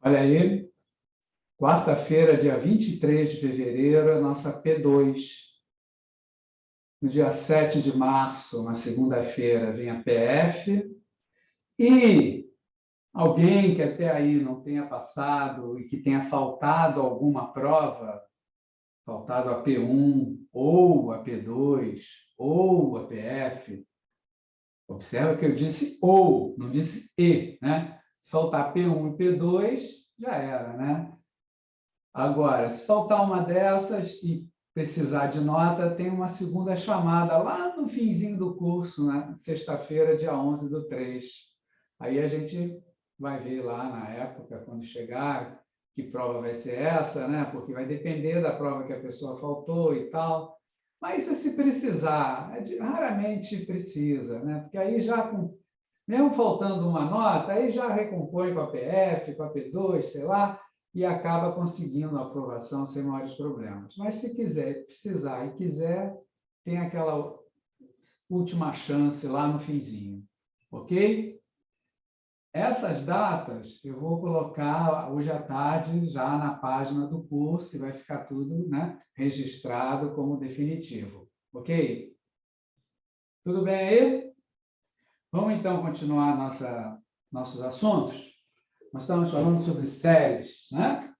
Olha aí, quarta-feira, dia 23 de fevereiro, a nossa P2. No dia 7 de março, na segunda-feira, vem a PF. E alguém que até aí não tenha passado e que tenha faltado alguma prova, faltado a P1, ou a P2, ou a PF, observa que eu disse ou, não disse e, né? Se faltar P1 e P2, já era, né? Agora, se faltar uma dessas e precisar de nota, tem uma segunda chamada lá no finzinho do curso, né? Sexta-feira, dia 11/3. Aí a gente vai ver lá na época, quando chegar, que prova vai ser essa, né? Porque vai depender da prova que a pessoa faltou e tal. Mas se precisar, raramente precisa, né? Porque aí já, mesmo faltando uma nota, aí já recompõe com a PF, com a P2, sei lá, e acaba conseguindo a aprovação sem maiores problemas. Mas se quiser, precisar e quiser, tem aquela última chance lá no finzinho, ok? Essas datas eu vou colocar hoje à tarde já na página do curso e vai ficar tudo, né, registrado como definitivo, ok? Tudo bem aí? Vamos então continuar nossos assuntos? Nós estamos falando sobre séries, né?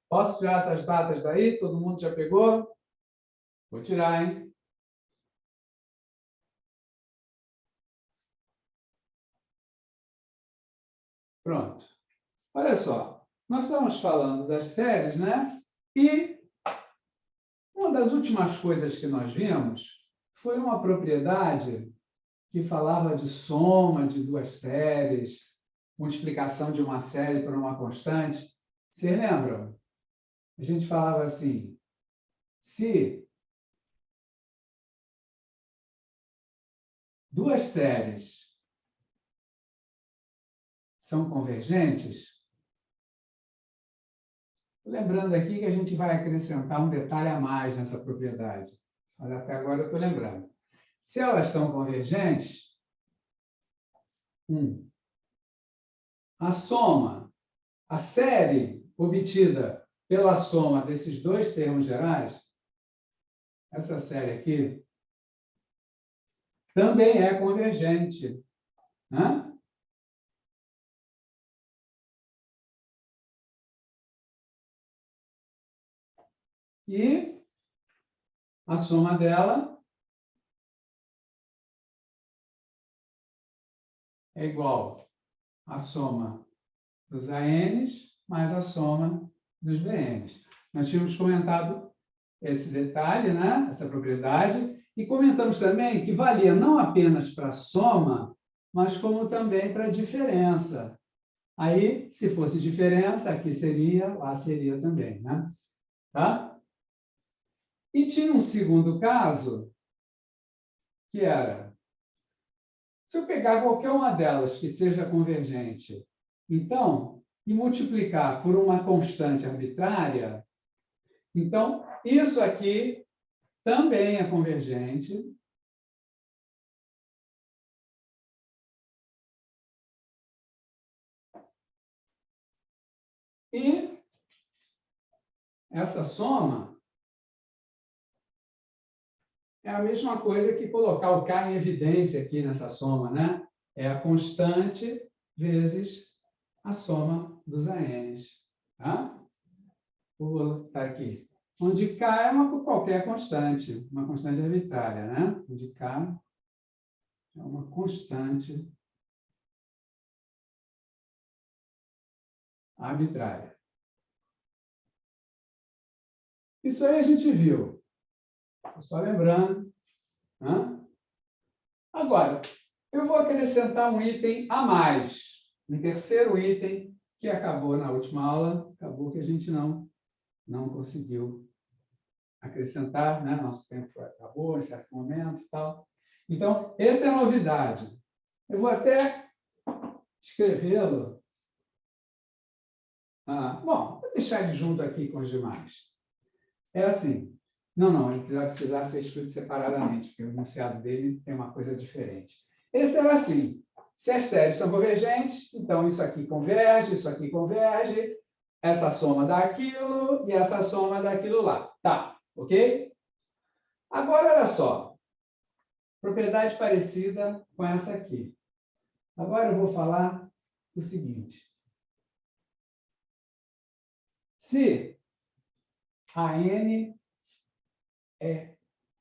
Posso tirar essas datas daí? Todo mundo já pegou? Vou tirar, hein? Pronto. Olha só, nós estamos falando das séries, né? E uma das últimas coisas que nós vimos foi uma propriedade que falava de soma de duas séries, multiplicação de uma série por uma constante. Vocês lembram? A gente falava assim, se duas séries são convergentes, lembrando aqui que a gente vai acrescentar um detalhe a mais nessa propriedade. Olha, até agora eu estou lembrando. Se elas são convergentes, a soma, a série obtida pela soma desses dois termos gerais, essa série aqui, também é convergente, né? E a soma dela é igual à soma dos ANs mais a soma dos BNs. Nós tínhamos comentado esse detalhe, né? Essa propriedade, e comentamos também que valia não apenas para a soma, mas como também para a diferença. Aí, se fosse diferença, aqui seria, lá seria também, né? Tá? E tinha um segundo caso, que era, se eu pegar qualquer uma delas que seja convergente, então, e multiplicar por uma constante arbitrária, então, isso aqui também é convergente. E essa soma é a mesma coisa que colocar o K em evidência aqui nessa soma, né? É a constante vezes a soma dos ANs. Tá? Vou botar aqui. Onde K é qualquer constante, uma constante arbitrária, né? Onde K é uma constante arbitrária. Isso aí a gente viu. Só lembrando. Né? Agora, eu vou acrescentar um item a mais. Um terceiro item que acabou na última aula, acabou que a gente não conseguiu acrescentar, né? Nosso tempo acabou em certo momento e tal. Então, essa é a novidade. Eu vou até escrevê-lo. Bom, vou deixar ele junto aqui com os demais. É assim. Não, ele vai precisar ser escrito separadamente, porque o enunciado dele tem uma coisa diferente. Esse era assim. Se as séries são convergentes, então isso aqui converge, essa soma dá aquilo e essa soma dá aquilo lá. Tá, ok? Agora, olha só. Propriedade parecida com essa aqui. Agora eu vou falar o seguinte. Se a n é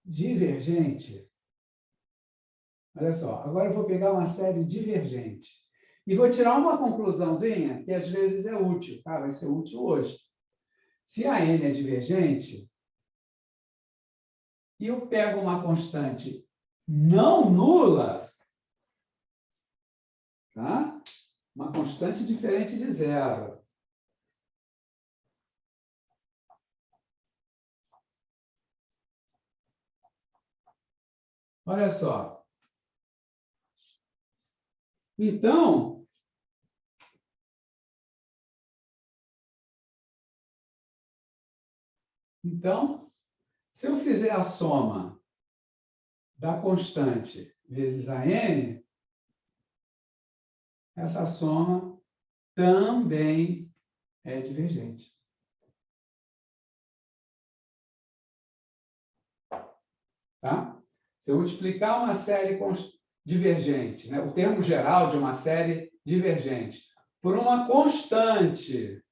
divergente, olha só, agora eu vou pegar uma série divergente e vou tirar uma conclusãozinha que às vezes é útil, tá? Vai ser útil hoje. Se a n é divergente e eu pego uma constante não nula, tá? Uma constante diferente de zero. Olha só. Então, se eu fizer a soma da constante vezes a n, essa soma também é divergente. Tá? Se eu multiplicar uma série divergente, né, o termo geral de uma série divergente, por uma constante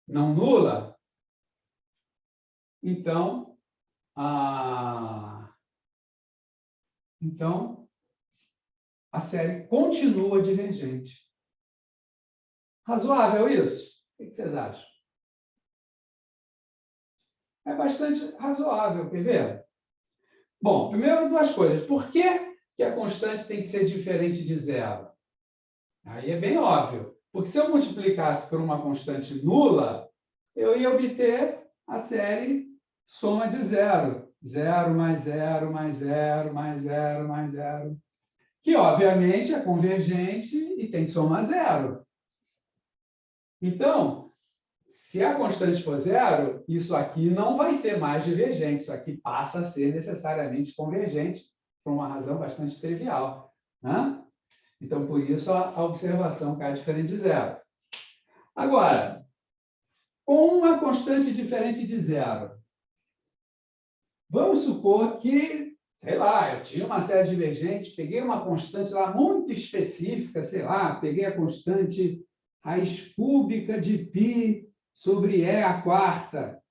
não nula, então a série continua divergente. Razoável isso? O que vocês acham? É bastante razoável, quer ver? Bom, primeiro duas coisas. Por que a constante tem que ser diferente de zero? Aí é bem óbvio. Porque se eu multiplicasse por uma constante nula, eu ia obter a série soma de zero. Zero mais zero mais zero mais zero mais zero. Que, obviamente, é convergente e tem soma zero. Então, se a constante for zero, isso aqui não vai ser mais divergente. Isso aqui passa a ser necessariamente convergente, por uma razão bastante trivial, né? Então, por isso, a observação cai diferente de zero. Agora, com uma constante diferente de zero, vamos supor que, sei lá, eu tinha uma série divergente, peguei uma constante lá muito específica, sei lá, peguei a constante raiz cúbica de π sobre e a quarta.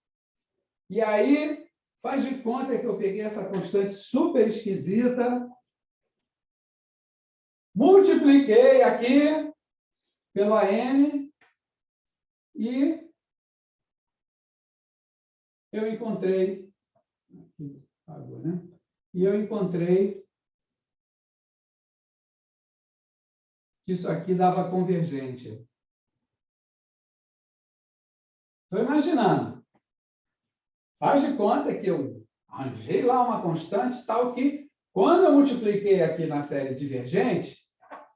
E aí, faz de conta que eu peguei essa constante super esquisita, multipliquei aqui pela n e eu encontrei, né? E eu encontrei que isso aqui dava convergente. Estou imaginando. Faz de conta que eu arranjei lá uma constante tal que, quando eu multipliquei aqui na série divergente,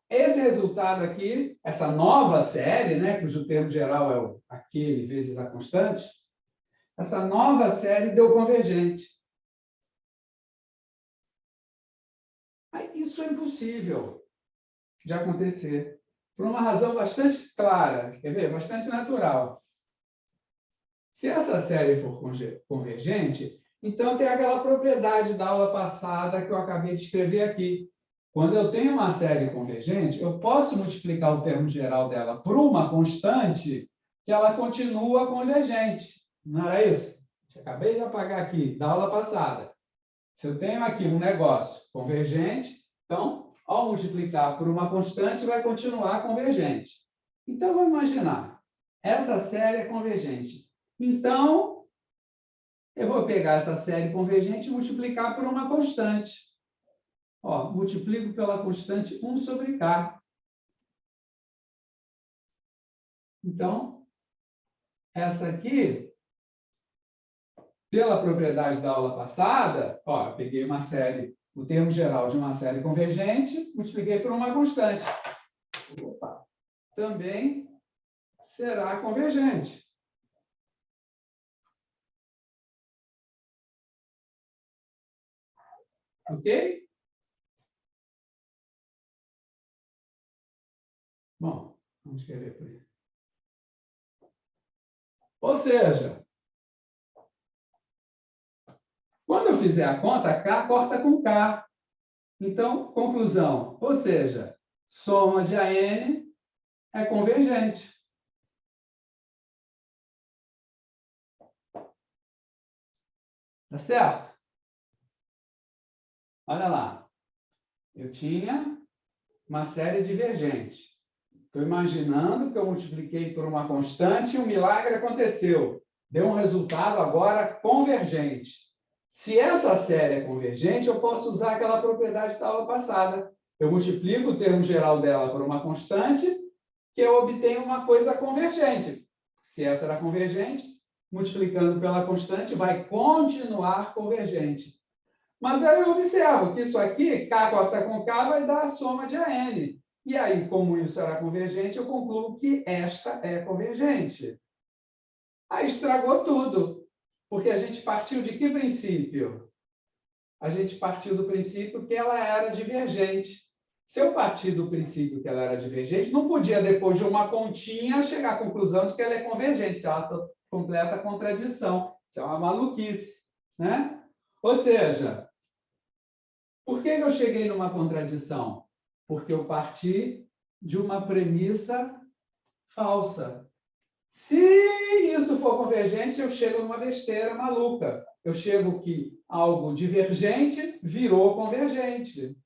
esse resultado aqui, essa nova série, né, cujo termo geral é aquele vezes a constante, essa nova série deu convergente. Isso é impossível de acontecer, por uma razão bastante clara, quer ver? Bastante natural. Se essa série for convergente, então tem aquela propriedade da aula passada que eu acabei de escrever aqui. Quando eu tenho uma série convergente, eu posso multiplicar o termo geral dela por uma constante que ela continua convergente. Não era isso? Eu acabei de apagar aqui, da aula passada. Se eu tenho aqui um negócio convergente, então, ao multiplicar por uma constante, vai continuar convergente. Então, vamos imaginar, essa série é convergente. Então, eu vou pegar essa série convergente e multiplicar por uma constante. Ó, multiplico pela constante 1 sobre k. Então, essa aqui, pela propriedade da aula passada, ó, eu peguei uma série, o termo geral de uma série convergente, multipliquei por uma constante. Opa, também será convergente. Ok? Bom, vamos escrever por aí. Ou seja, quando eu fizer a conta, K corta com K. Então, conclusão. Ou seja, soma de AN é convergente. Tá certo? Olha lá. Eu tinha uma série divergente. Estou imaginando que eu multipliquei por uma constante e um milagre aconteceu. Deu um resultado agora convergente. Se essa série é convergente, eu posso usar aquela propriedade da aula passada. Eu multiplico o termo geral dela por uma constante, que eu obtenho uma coisa convergente. Se essa era convergente, multiplicando pela constante, vai continuar convergente. Mas aí eu observo que isso aqui, K corta com K, vai dar a soma de AN. E aí, como isso era convergente, eu concluo que esta é convergente. Aí estragou tudo. Porque a gente partiu de que princípio? A gente partiu do princípio que ela era divergente. Se eu partir do princípio que ela era divergente, não podia, depois de uma continha, chegar à conclusão de que ela é convergente. Isso é uma completa contradição. Isso é uma maluquice. Né? Ou seja, por que eu cheguei numa contradição? Porque eu parti de uma premissa falsa. Se isso for convergente, eu chego numa besteira maluca. Eu chego que algo divergente virou convergente.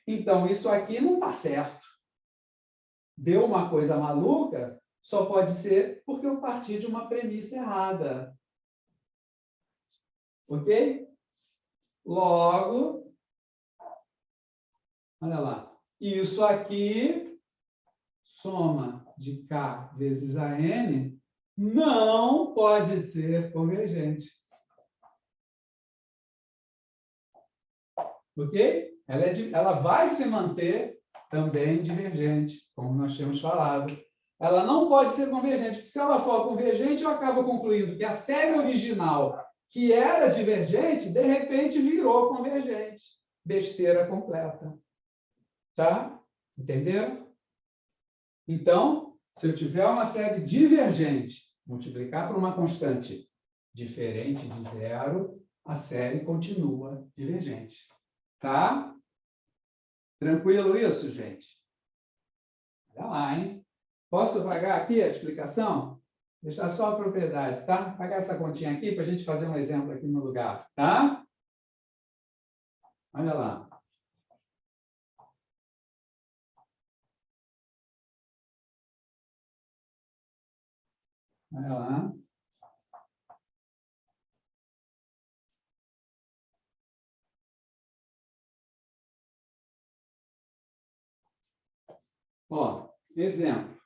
Então, isso aqui não está certo. Deu uma coisa maluca, só pode ser porque eu parti de uma premissa errada. Ok? Logo, olha lá. Isso aqui, soma de K vezes AN, não pode ser convergente. Ok? Ela vai se manter também divergente, como nós tínhamos falado. Ela não pode ser convergente, porque se ela for convergente, eu acabo concluindo que a série original, que era divergente, de repente virou convergente. Besteira completa. Tá? Entenderam? Então, se eu tiver uma série divergente, multiplicar por uma constante diferente de zero, a série continua divergente. Tá? Tranquilo isso, gente? Olha lá, hein? Posso pagar aqui a explicação? Deixar só a propriedade, tá? Pagar essa continha aqui para a gente fazer um exemplo aqui no lugar, tá? Olha lá. Olha lá. Ó, exemplo.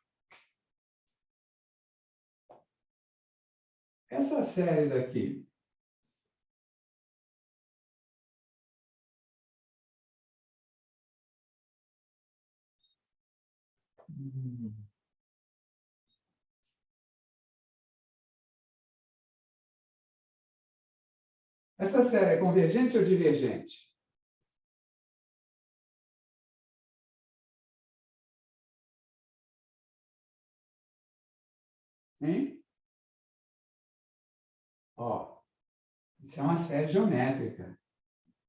Essa série daqui. Essa série é convergente ou divergente? Hein? Ó, isso é uma série geométrica.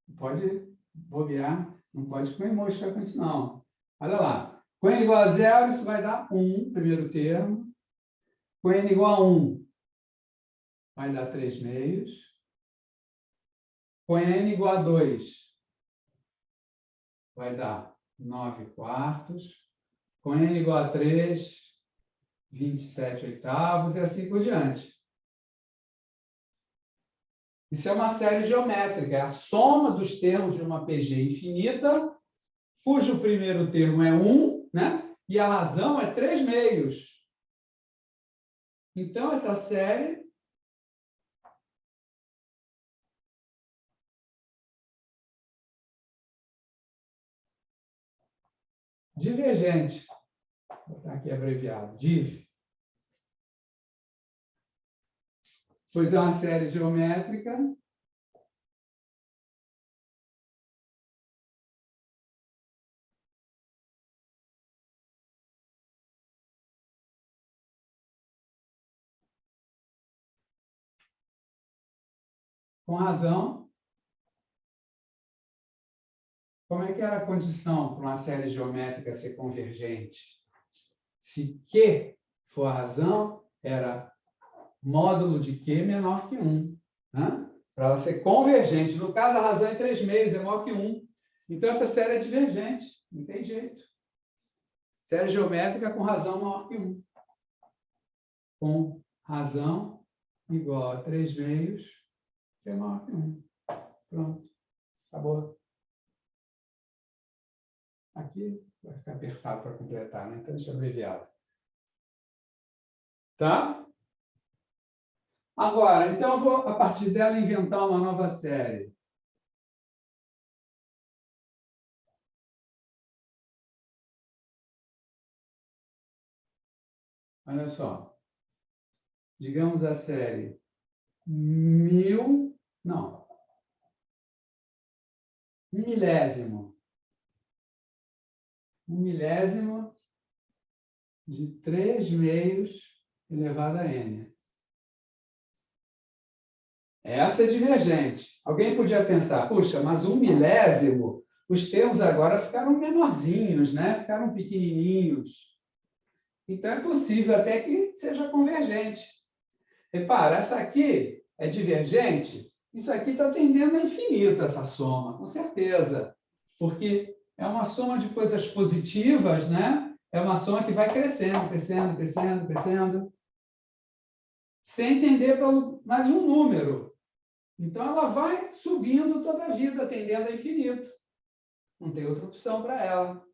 Não pode bobear, não pode comer mosca com isso, não. Olha lá. Com n igual a zero, isso vai dar 1, primeiro termo. Com n igual a 1, vai dar 3 meios. Com n igual a 2, vai dar 9 quartos. Com n igual a 3, 27 oitavos, e assim por diante. Isso é uma série geométrica, é a soma dos termos de uma PG infinita, cujo primeiro termo é 1, né? E a razão é 3 meios. Então, essa série divergente. Vou botar aqui abreviado, div. Pois é uma série geométrica com razão. Como é que era a condição para uma série geométrica ser convergente? Se Q for a razão, era módulo de Q menor que 1. Né? Para ela ser convergente. No caso, a razão é 3/2, é maior que 1. Então, essa série é divergente. Não tem jeito. Série geométrica com razão maior que 1. Com razão igual a 3/2, que é maior que 1. Pronto. Acabou. Aqui vai ficar apertado para completar, né? Então, deixa eu abreviar. Tá? Agora, então, eu vou, a partir dela, inventar uma nova série. Olha só. Digamos a série 1 milésimo. 1 milésimo de 3/2 elevado a n. Essa é divergente. Alguém podia pensar, puxa, mas 1 milésimo, os termos agora ficaram menorzinhos, né? Ficaram pequenininhos. Então, é possível até que seja convergente. Repara, essa aqui é divergente, isso aqui está tendendo a infinito, essa soma, com certeza. Porque é uma soma de coisas positivas, né? É uma soma que vai crescendo, crescendo, crescendo, crescendo, sem tender para nenhum número. Então, ela vai subindo toda a vida, tendendo a infinito. Não tem outra opção para ela.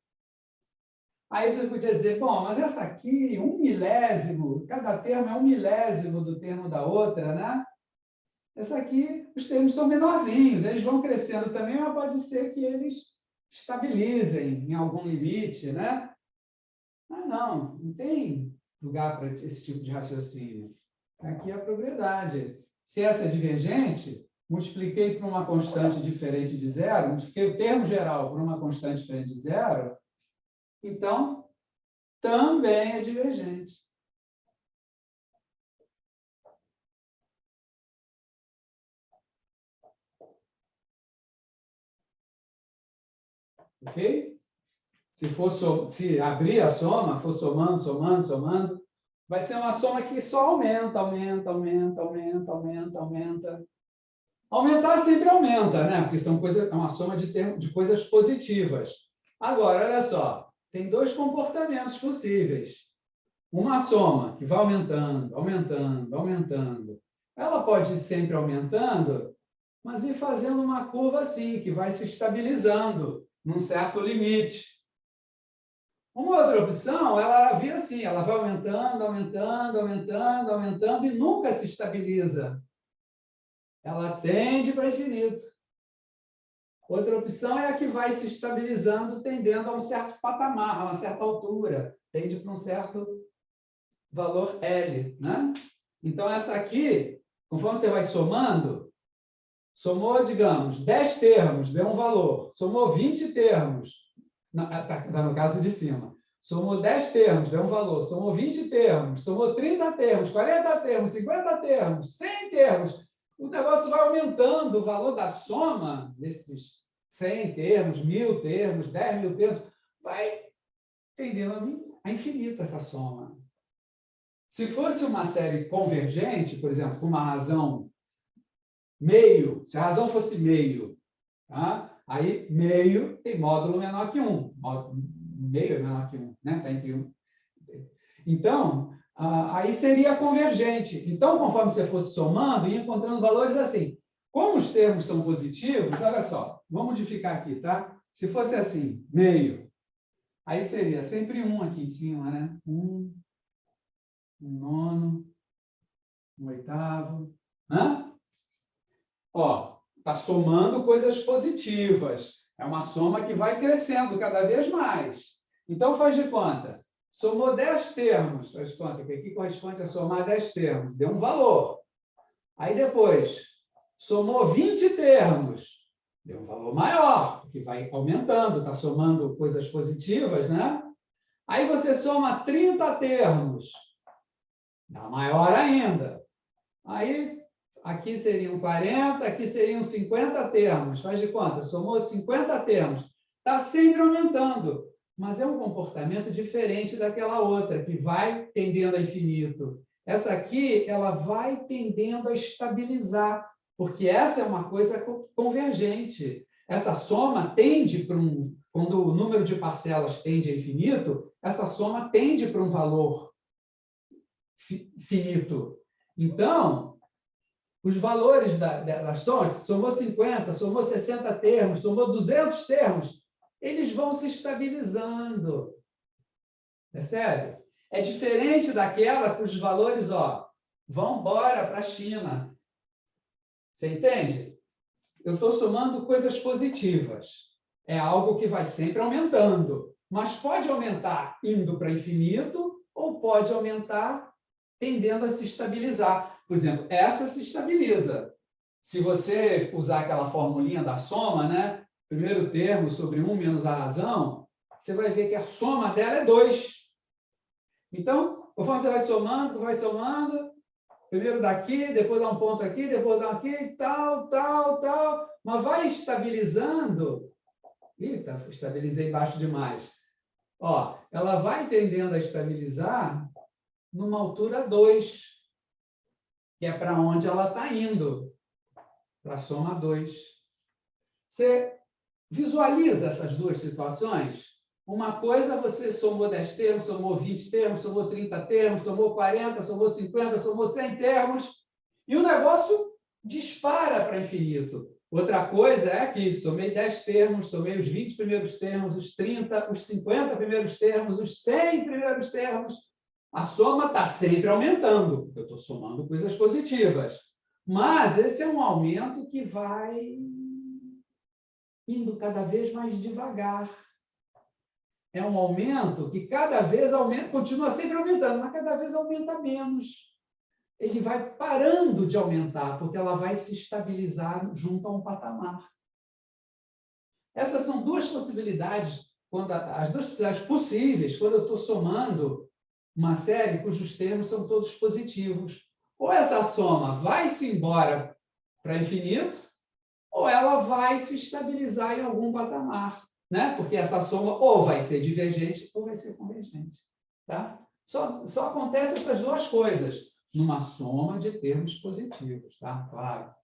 Aí você podia dizer, bom, mas essa aqui, 1 milésimo, cada termo é 1 milésimo do termo da outra, né? Essa aqui, os termos são menorzinhos, eles vão crescendo também, mas pode ser que eles estabilizem em algum limite, né? Mas não tem lugar para esse tipo de raciocínio. Aqui é a propriedade. Se essa é divergente, multipliquei por uma constante diferente de zero, multipliquei o termo geral por uma constante diferente de zero, então, também é divergente. Ok? Se abrir a soma, for somando, somando, somando, vai ser uma soma que só aumenta, aumenta, aumenta, aumenta, aumenta, aumenta. Aumentar sempre aumenta, né? Porque é uma soma de coisas positivas. Agora, olha só, tem dois comportamentos possíveis. Uma soma que vai aumentando, aumentando, aumentando. Ela pode ir sempre aumentando, mas ir fazendo uma curva assim, que vai se estabilizando num certo limite. Uma outra opção, ela vira assim, ela vai aumentando, aumentando, aumentando, aumentando e nunca se estabiliza. Ela tende para infinito. Outra opção é a que vai se estabilizando, tendendo a um certo patamar, a uma certa altura, tende para um certo valor L, né? Então, essa aqui, conforme você vai somando, somou, digamos, 10 termos, deu um valor. Somou 20 termos, está no caso de cima. Somou 10 termos, deu um valor. Somou 20 termos, somou 30 termos, 40 termos, 50 termos, 100 termos. O negócio vai aumentando o valor da soma desses 100 termos, 1.000 termos, 10.000 termos. Vai tendendo a infinito essa soma. Se fosse uma série convergente, por exemplo, com uma razão meio, se a razão fosse meio, tá? Aí meio tem módulo menor que 1. Meio é menor que 1, né? Está entre 1. Então, aí seria convergente. Então, conforme você fosse somando, ia encontrando valores assim. Como os termos são positivos, olha só, vamos modificar aqui, tá? Se fosse assim, meio, aí seria sempre 1 aqui em cima, né? 1, 1 nono, 1 oitavo. Hã? Ó, está somando coisas positivas. É uma soma que vai crescendo cada vez mais. Então, faz de conta. Somou 10 termos. Faz de conta que aqui corresponde a somar 10 termos. Deu um valor. Aí, depois, somou 20 termos. Deu um valor maior, porque vai aumentando, está somando coisas positivas, né? Aí, você soma 30 termos. Dá maior ainda. Aí, aqui seriam 40, aqui seriam 50 termos. Faz de conta, somou 50 termos. Está sempre aumentando, mas é um comportamento diferente daquela outra, que vai tendendo a infinito. Essa aqui, ela vai tendendo a estabilizar, porque essa é uma coisa convergente. Essa soma tende para um... Quando o número de parcelas tende a infinito, essa soma tende para um valor finito. Então, os valores das somas, somou 50, somou 60 termos, somou 200 termos, eles vão se estabilizando. Percebe? É diferente daquela que os valores, vão embora para a China. Você entende? Eu estou somando coisas positivas. É algo que vai sempre aumentando, mas pode aumentar indo para infinito ou pode aumentar tendendo a se estabilizar. Por exemplo, essa se estabiliza. Se você usar aquela formulinha da soma, né? Primeiro termo sobre 1 menos a razão, você vai ver que a soma dela é 2. Então, conforme você vai somando, primeiro daqui, depois dá um ponto aqui, depois dá aqui, tal, mas vai estabilizando. Eita, estabilizei baixo demais. Ela vai tendendo a estabilizar numa altura 2, que é para onde ela está indo, para a soma 2. Você visualiza essas duas situações? Uma coisa, você somou 10 termos, somou 20 termos, somou 30 termos, somou 40, somou 50, somou 100 termos, e o negócio dispara para infinito. Outra coisa é que somei 10 termos, somei os 20 primeiros termos, os 30, os 50 primeiros termos, os 100 primeiros termos. A soma está sempre aumentando, porque eu estou somando coisas positivas. Mas esse é um aumento que vai indo cada vez mais devagar. É um aumento que cada vez aumenta, continua sempre aumentando, mas cada vez aumenta menos. Ele vai parando de aumentar, porque ela vai se estabilizar junto a um patamar. Essas são duas possibilidades, as duas possibilidades possíveis, quando eu estou somando uma série cujos termos são todos positivos. Ou essa soma vai-se embora para infinito, ou ela vai se estabilizar em algum patamar, né? Porque essa soma ou vai ser divergente ou vai ser convergente. Tá? Só acontece essas duas coisas numa soma de termos positivos, tá? Claro.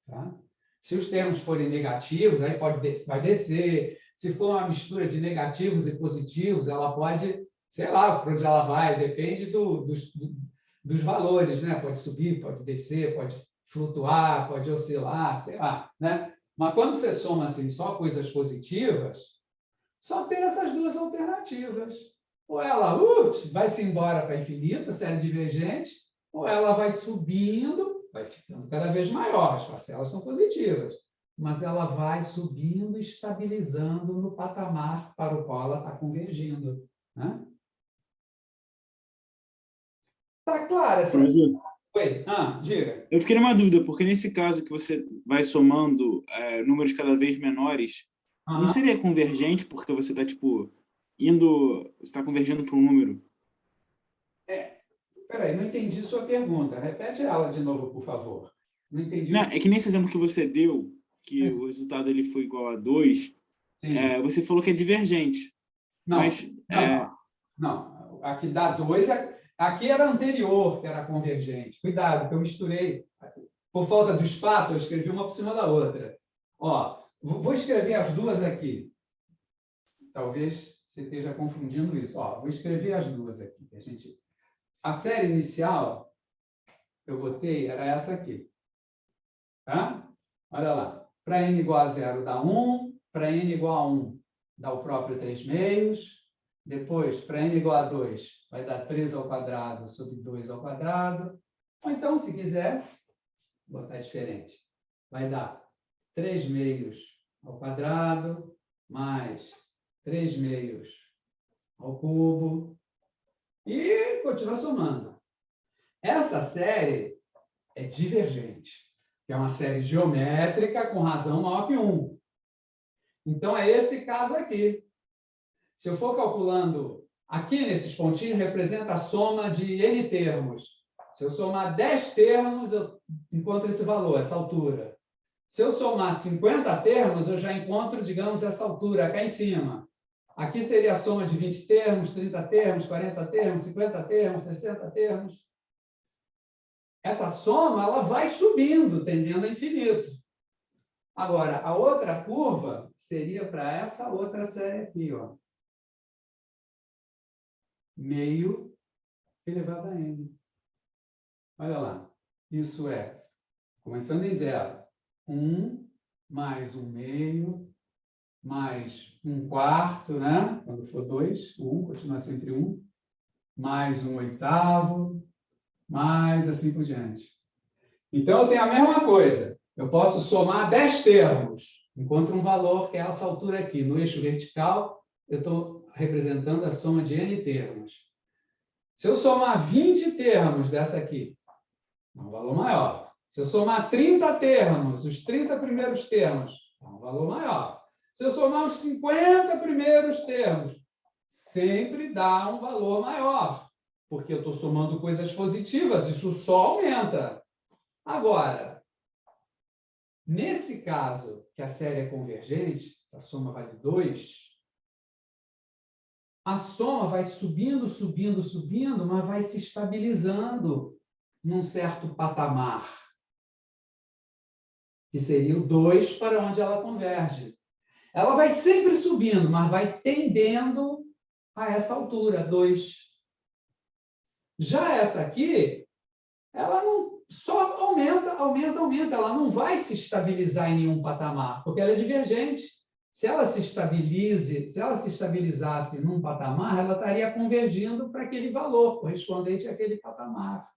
Tá? Se os termos forem negativos, aí vai descer. Se for uma mistura de negativos e positivos, ela pode, sei lá, para onde ela vai, depende dos valores, né? Pode subir, pode descer, pode flutuar, pode oscilar, sei lá, né? Mas quando você soma assim, só coisas positivas, só tem essas duas alternativas. Ou ela vai-se embora para infinito, série divergente, ou ela vai subindo, vai ficando cada vez maior, as parcelas são positivas, mas ela vai subindo e estabilizando no patamar para o qual ela está convergindo. Né? Tá claro essa... Oi, diga. Eu fiquei numa dúvida, porque nesse caso que você vai somando números cada vez menores, não seria convergente, porque você está, você está convergindo para um número? Peraí, não entendi sua pergunta. Repete ela de novo, por favor. Não entendi. Não, é que nesse exemplo que você deu, que o resultado ele foi igual a 2, você falou que é divergente. Não, mas, não. Aqui dá 2, aqui era anterior, que era convergente. Cuidado, que eu misturei. Por falta do espaço, eu escrevi uma por cima da outra. Vou escrever as duas aqui. Talvez você esteja confundindo isso. Vou escrever as duas aqui. A série inicial, eu botei, era essa aqui. Tá? Olha lá. Para n igual a 0 dá 1, para n igual a 1 dá o próprio 3 meios. Depois, para n igual a 2, vai dar 3 ao quadrado sobre 2 ao quadrado. Ou então, se quiser, vou botar diferente. Vai dar 3 meios ao quadrado, mais 3 meios ao cubo. E continua somando. Essa série é divergente, que é uma série geométrica com razão maior que 1. Então, é esse caso aqui. Se eu for calculando, aqui nesses pontinhos, representa a soma de n termos. Se eu somar 10 termos, eu encontro esse valor, essa altura. Se eu somar 50 termos, eu já encontro, digamos, essa altura, cá em cima. Aqui seria a soma de 20 termos, 30 termos, 40 termos, 50 termos, 60 termos. Essa soma ela vai subindo, tendendo a infinito. Agora, a outra curva seria para essa outra série aqui, ó. Meio elevado a n. Olha lá. Isso é, começando em 0, 1 mais 1 meio, mais 1 quarto, né? Quando for 2, 1 continua sempre 1, mais 1 oitavo, mais assim por diante. Então, eu tenho a mesma coisa. Eu posso somar 10 termos, encontro um valor que é essa altura aqui. No eixo vertical, eu estou representando a soma de n termos. Se eu somar 20 termos dessa aqui, é um valor maior. Se eu somar 30 termos, os 30 primeiros termos, é um valor maior. Se eu somar os 50 primeiros termos, sempre dá um valor maior, porque eu estou somando coisas positivas, isso só aumenta. Agora, nesse caso, que a série é convergente, essa soma vale 2, a soma vai subindo, subindo, subindo, mas vai se estabilizando num certo patamar, que seria o 2 para onde ela converge. Ela vai sempre subindo, mas vai tendendo a essa altura, 2. Já essa aqui, ela não só aumenta, aumenta, aumenta. Ela não vai se estabilizar em nenhum patamar, porque ela é divergente. Se ela se estabilizasse num patamar, ela estaria convergindo para aquele valor correspondente àquele patamar.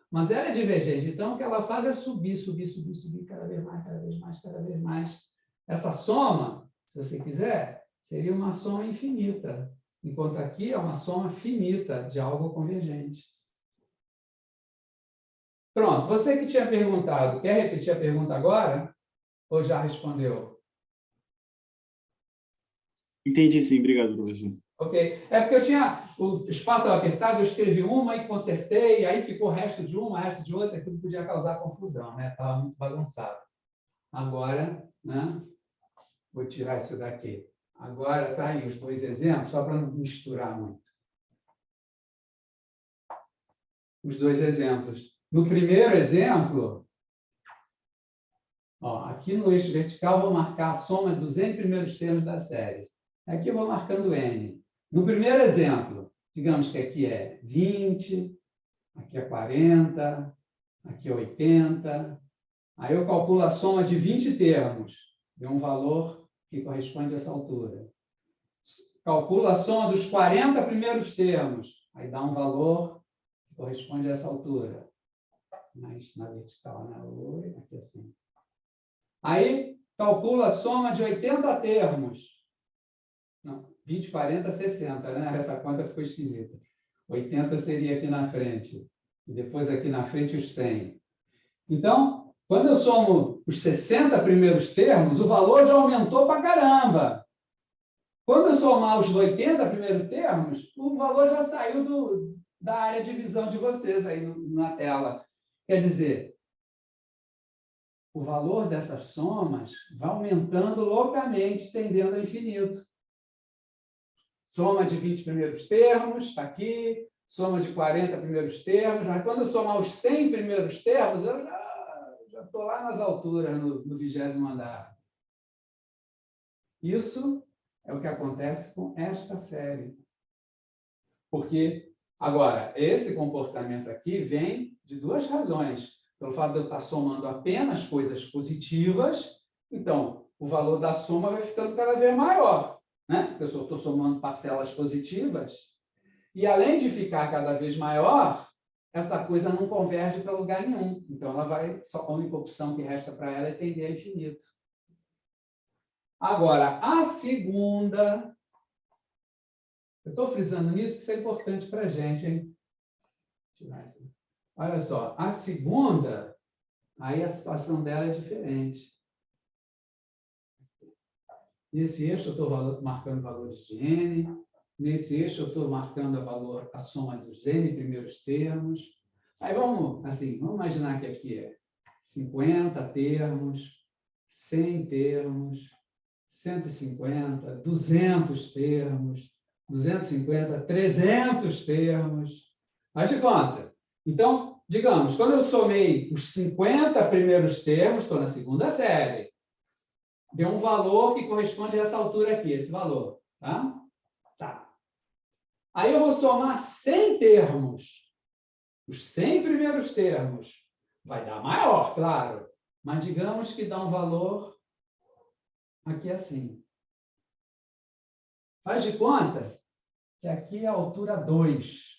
Mas ela é divergente, então o que ela faz é subir, subir, subir, subir, cada vez mais, cada vez mais, cada vez mais. Essa soma, se você quiser, seria uma soma infinita, enquanto aqui é uma soma finita de algo convergente. Pronto, você que tinha perguntado, quer repetir a pergunta agora? Ou já respondeu? Entendi, sim. Obrigado, professor. Ok. É porque o espaço estava apertado, eu escrevi uma e consertei, aí ficou o resto de uma, o resto de outra, aquilo podia causar confusão, né? Estava muito bagunçado. Agora, né? Vou tirar isso daqui. Agora, está aí os 2 exemplos, só para não misturar muito. Os 2 exemplos. No primeiro exemplo, ó, aqui no eixo vertical, vou marcar a soma dos n primeiros termos da série. Aqui eu vou marcando n. No primeiro exemplo, digamos que aqui é 20, aqui é 40, aqui é 80. Aí eu calculo a soma de 20 termos, deu um valor que corresponde a essa altura. Calculo a soma dos 40 primeiros termos, aí dá um valor que corresponde a essa altura. Mas na vertical, né? Aqui assim. Aí calculo a soma de 80 termos. Não, 20, 40, 60, né? Essa conta ficou esquisita. 80 seria aqui na frente. E depois aqui na frente os 100. Então, quando eu somo os 60 primeiros termos, o valor já aumentou para caramba. Quando eu somar os 80 primeiros termos, o valor já saiu da área de visão de vocês aí na tela. Quer dizer, o valor dessas somas vai aumentando loucamente, tendendo ao infinito. Soma de 20 primeiros termos, está aqui. Soma de 40 primeiros termos. Mas quando eu somar os 100 primeiros termos, eu já estou lá nas alturas, no 20º andar. Isso é o que acontece com esta série. Porque, agora, esse comportamento aqui vem de 2 razões. Pelo fato de eu estar somando apenas coisas positivas, então, o valor da soma vai ficando cada vez maior, né? Porque eu só estou somando parcelas positivas. E, além de ficar cada vez maior, essa coisa não converge para lugar nenhum. Então, ela vai, só a única opção que resta para ela é tender a infinito. Agora, a segunda... Eu estou frisando nisso, que isso é importante para a gente, hein? Olha só, a segunda, aí a situação dela é diferente. Nesse eixo, eu estou marcando valores de n. Nesse eixo, eu estou marcando a soma dos n primeiros termos. Aí vamos imaginar que aqui é 50 termos, 100 termos, 150, 200 termos, 250, 300 termos. Faz de conta. Então, digamos, quando eu somei os 50 primeiros termos, estou na segunda série, deu um valor que corresponde a essa altura aqui, esse valor. Tá? Tá. Aí eu vou somar 100 termos. Os 100 primeiros termos. Vai dar maior, claro. Mas digamos que dá um valor aqui assim. Faz de conta que aqui é a altura 2.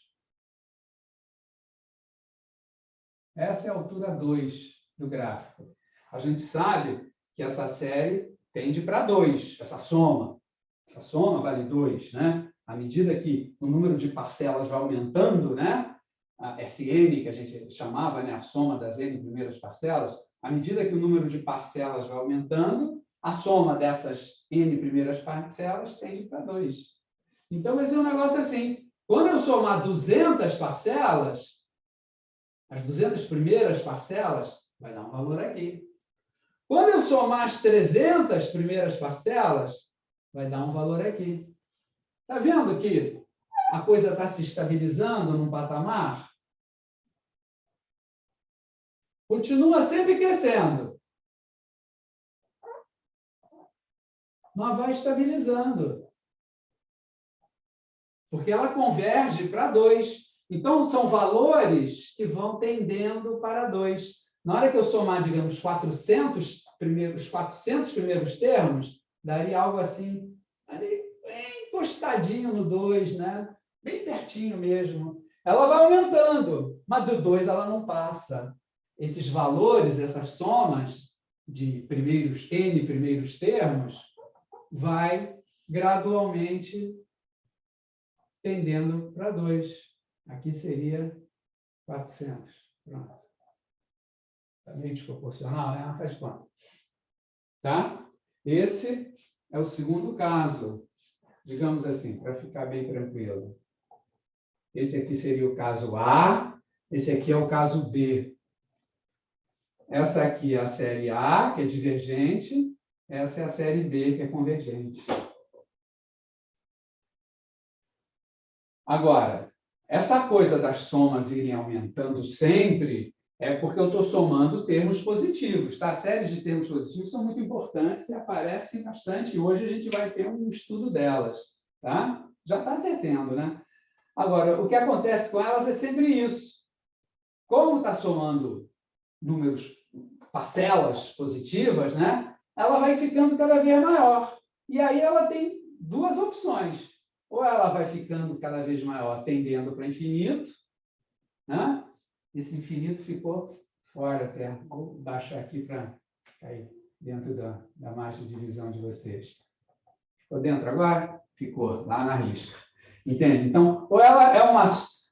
Essa é a altura 2 do gráfico. A gente sabe que essa série tende para 2, essa soma. Essa soma vale 2, né? À medida que o número de parcelas vai aumentando, né? A SN, que a gente chamava, né? A soma das N primeiras parcelas, à medida que o número de parcelas vai aumentando, a soma dessas N primeiras parcelas tende para 2. Então, vai ser um negócio assim. Quando eu somar 200 parcelas, as 200 primeiras parcelas, vai dar um valor aqui. Quando eu somar as 300 primeiras parcelas, vai dar um valor aqui. Está vendo que a coisa está se estabilizando num patamar? Continua sempre crescendo. Mas vai estabilizando. Porque ela converge para 2. Então, são valores que vão tendendo para 2. Na hora que eu somar, digamos, 400 primeiros termos, daria algo assim, ali, bem encostadinho no 2, né? Bem pertinho mesmo. Ela vai aumentando, mas do 2 ela não passa. Esses valores, essas somas de N primeiros termos, vai gradualmente tendendo para 2. Aqui seria 400. Pronto. Está meio desproporcional, né? Faz conta. Tá? Esse é o segundo caso. Digamos assim, para ficar bem tranquilo. Esse aqui seria o caso A, esse aqui é o caso B. Essa aqui é a série A, que é divergente, essa é a série B, que é convergente. Agora, essa coisa das somas irem aumentando sempre é porque eu estou somando termos positivos. Tá? Séries de termos positivos são muito importantes e aparecem bastante. E hoje a gente vai ter um estudo delas. Tá? Já está até tendo, né? Agora, o que acontece com elas é sempre isso. Como está somando números, parcelas positivas, né? Ela vai ficando cada vez maior. E aí ela tem duas opções. Ou ela vai ficando cada vez maior, tendendo para infinito, né? Esse infinito ficou fora até. Vou baixar aqui para cair dentro da margem de visão de vocês. Ficou dentro agora? Ficou, lá na risca. Entende? Então, ou ela é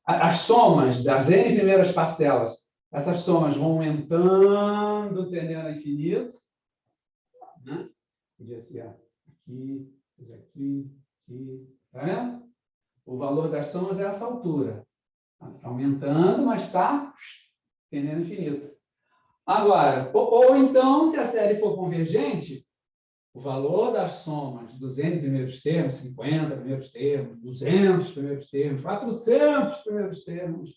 as somas das N primeiras parcelas, essas somas vão aumentando, tendendo a infinito, né? Podia ser aqui, aqui. Tá vendo? O valor das somas é essa altura. Está aumentando, mas está tendendo a infinito. Agora, ou então, se a série for convergente, o valor das somas dos N primeiros termos, 50 primeiros termos, 200 primeiros termos, 400 primeiros termos,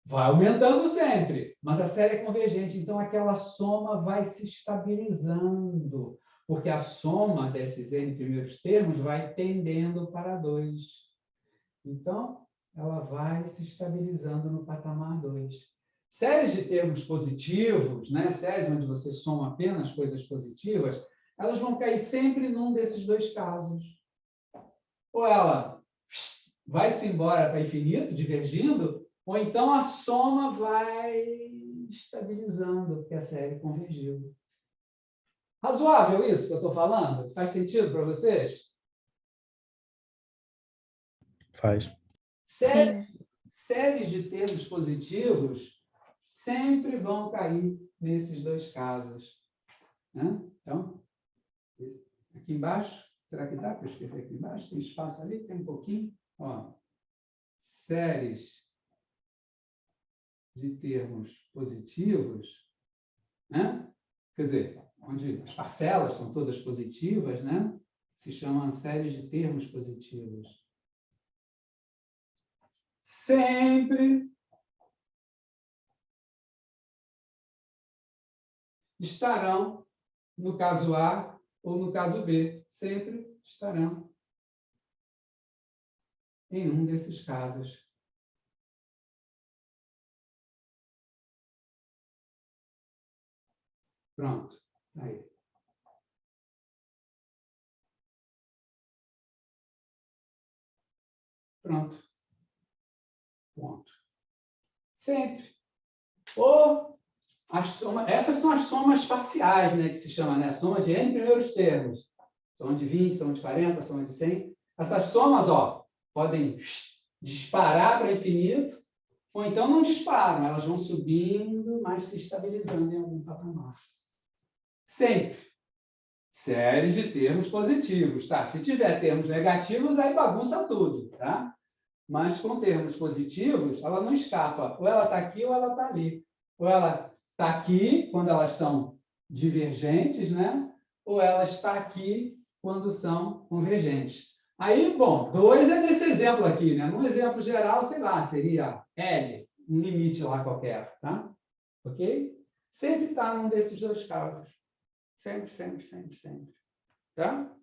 vai aumentando sempre, mas a série é convergente, então aquela soma vai se estabilizando, porque a soma desses N primeiros termos vai tendendo para 2. Então, ela vai se estabilizando no patamar 2. Séries de termos positivos, né? Séries onde você soma apenas coisas positivas, elas vão cair sempre num desses dois casos. Ou ela vai-se embora para infinito, divergindo, ou então a soma vai estabilizando, porque a série convergiu. Razoável isso que eu estou falando? Faz sentido para vocês? Faz. Séries de termos positivos sempre vão cair nesses dois casos. Né? Então, aqui embaixo, será que dá para escrever aqui embaixo? Tem espaço ali? Tem um pouquinho? Ó, séries de termos positivos, né? Quer dizer, onde as parcelas são todas positivas, né? Se chamam séries de termos positivos. Sempre estarão no caso A ou no caso B. Sempre estarão em um desses casos. Pronto. Aí. Pronto. Ponto. Sempre. Ou essas são as somas parciais, né, que se chama, né? Soma de n primeiros termos. Soma de 20, soma de 40, soma de 100. Essas somas, ó, podem disparar para infinito, ou então não disparam, elas vão subindo, mas se estabilizando em algum patamar. Sempre. Séries de termos positivos, tá? Se tiver termos negativos, aí bagunça tudo, tá? Mas com termos positivos, ela não escapa. Ou ela está aqui ou ela está ali. Ou ela está aqui quando elas são divergentes, né? Ou ela está aqui quando são convergentes. Aí, bom, 2 é nesse exemplo aqui, né? Num exemplo geral, sei lá, seria L, um limite lá qualquer, tá? Ok? Sempre está num desses 2 casos. Sempre, sempre, sempre, sempre. Tá?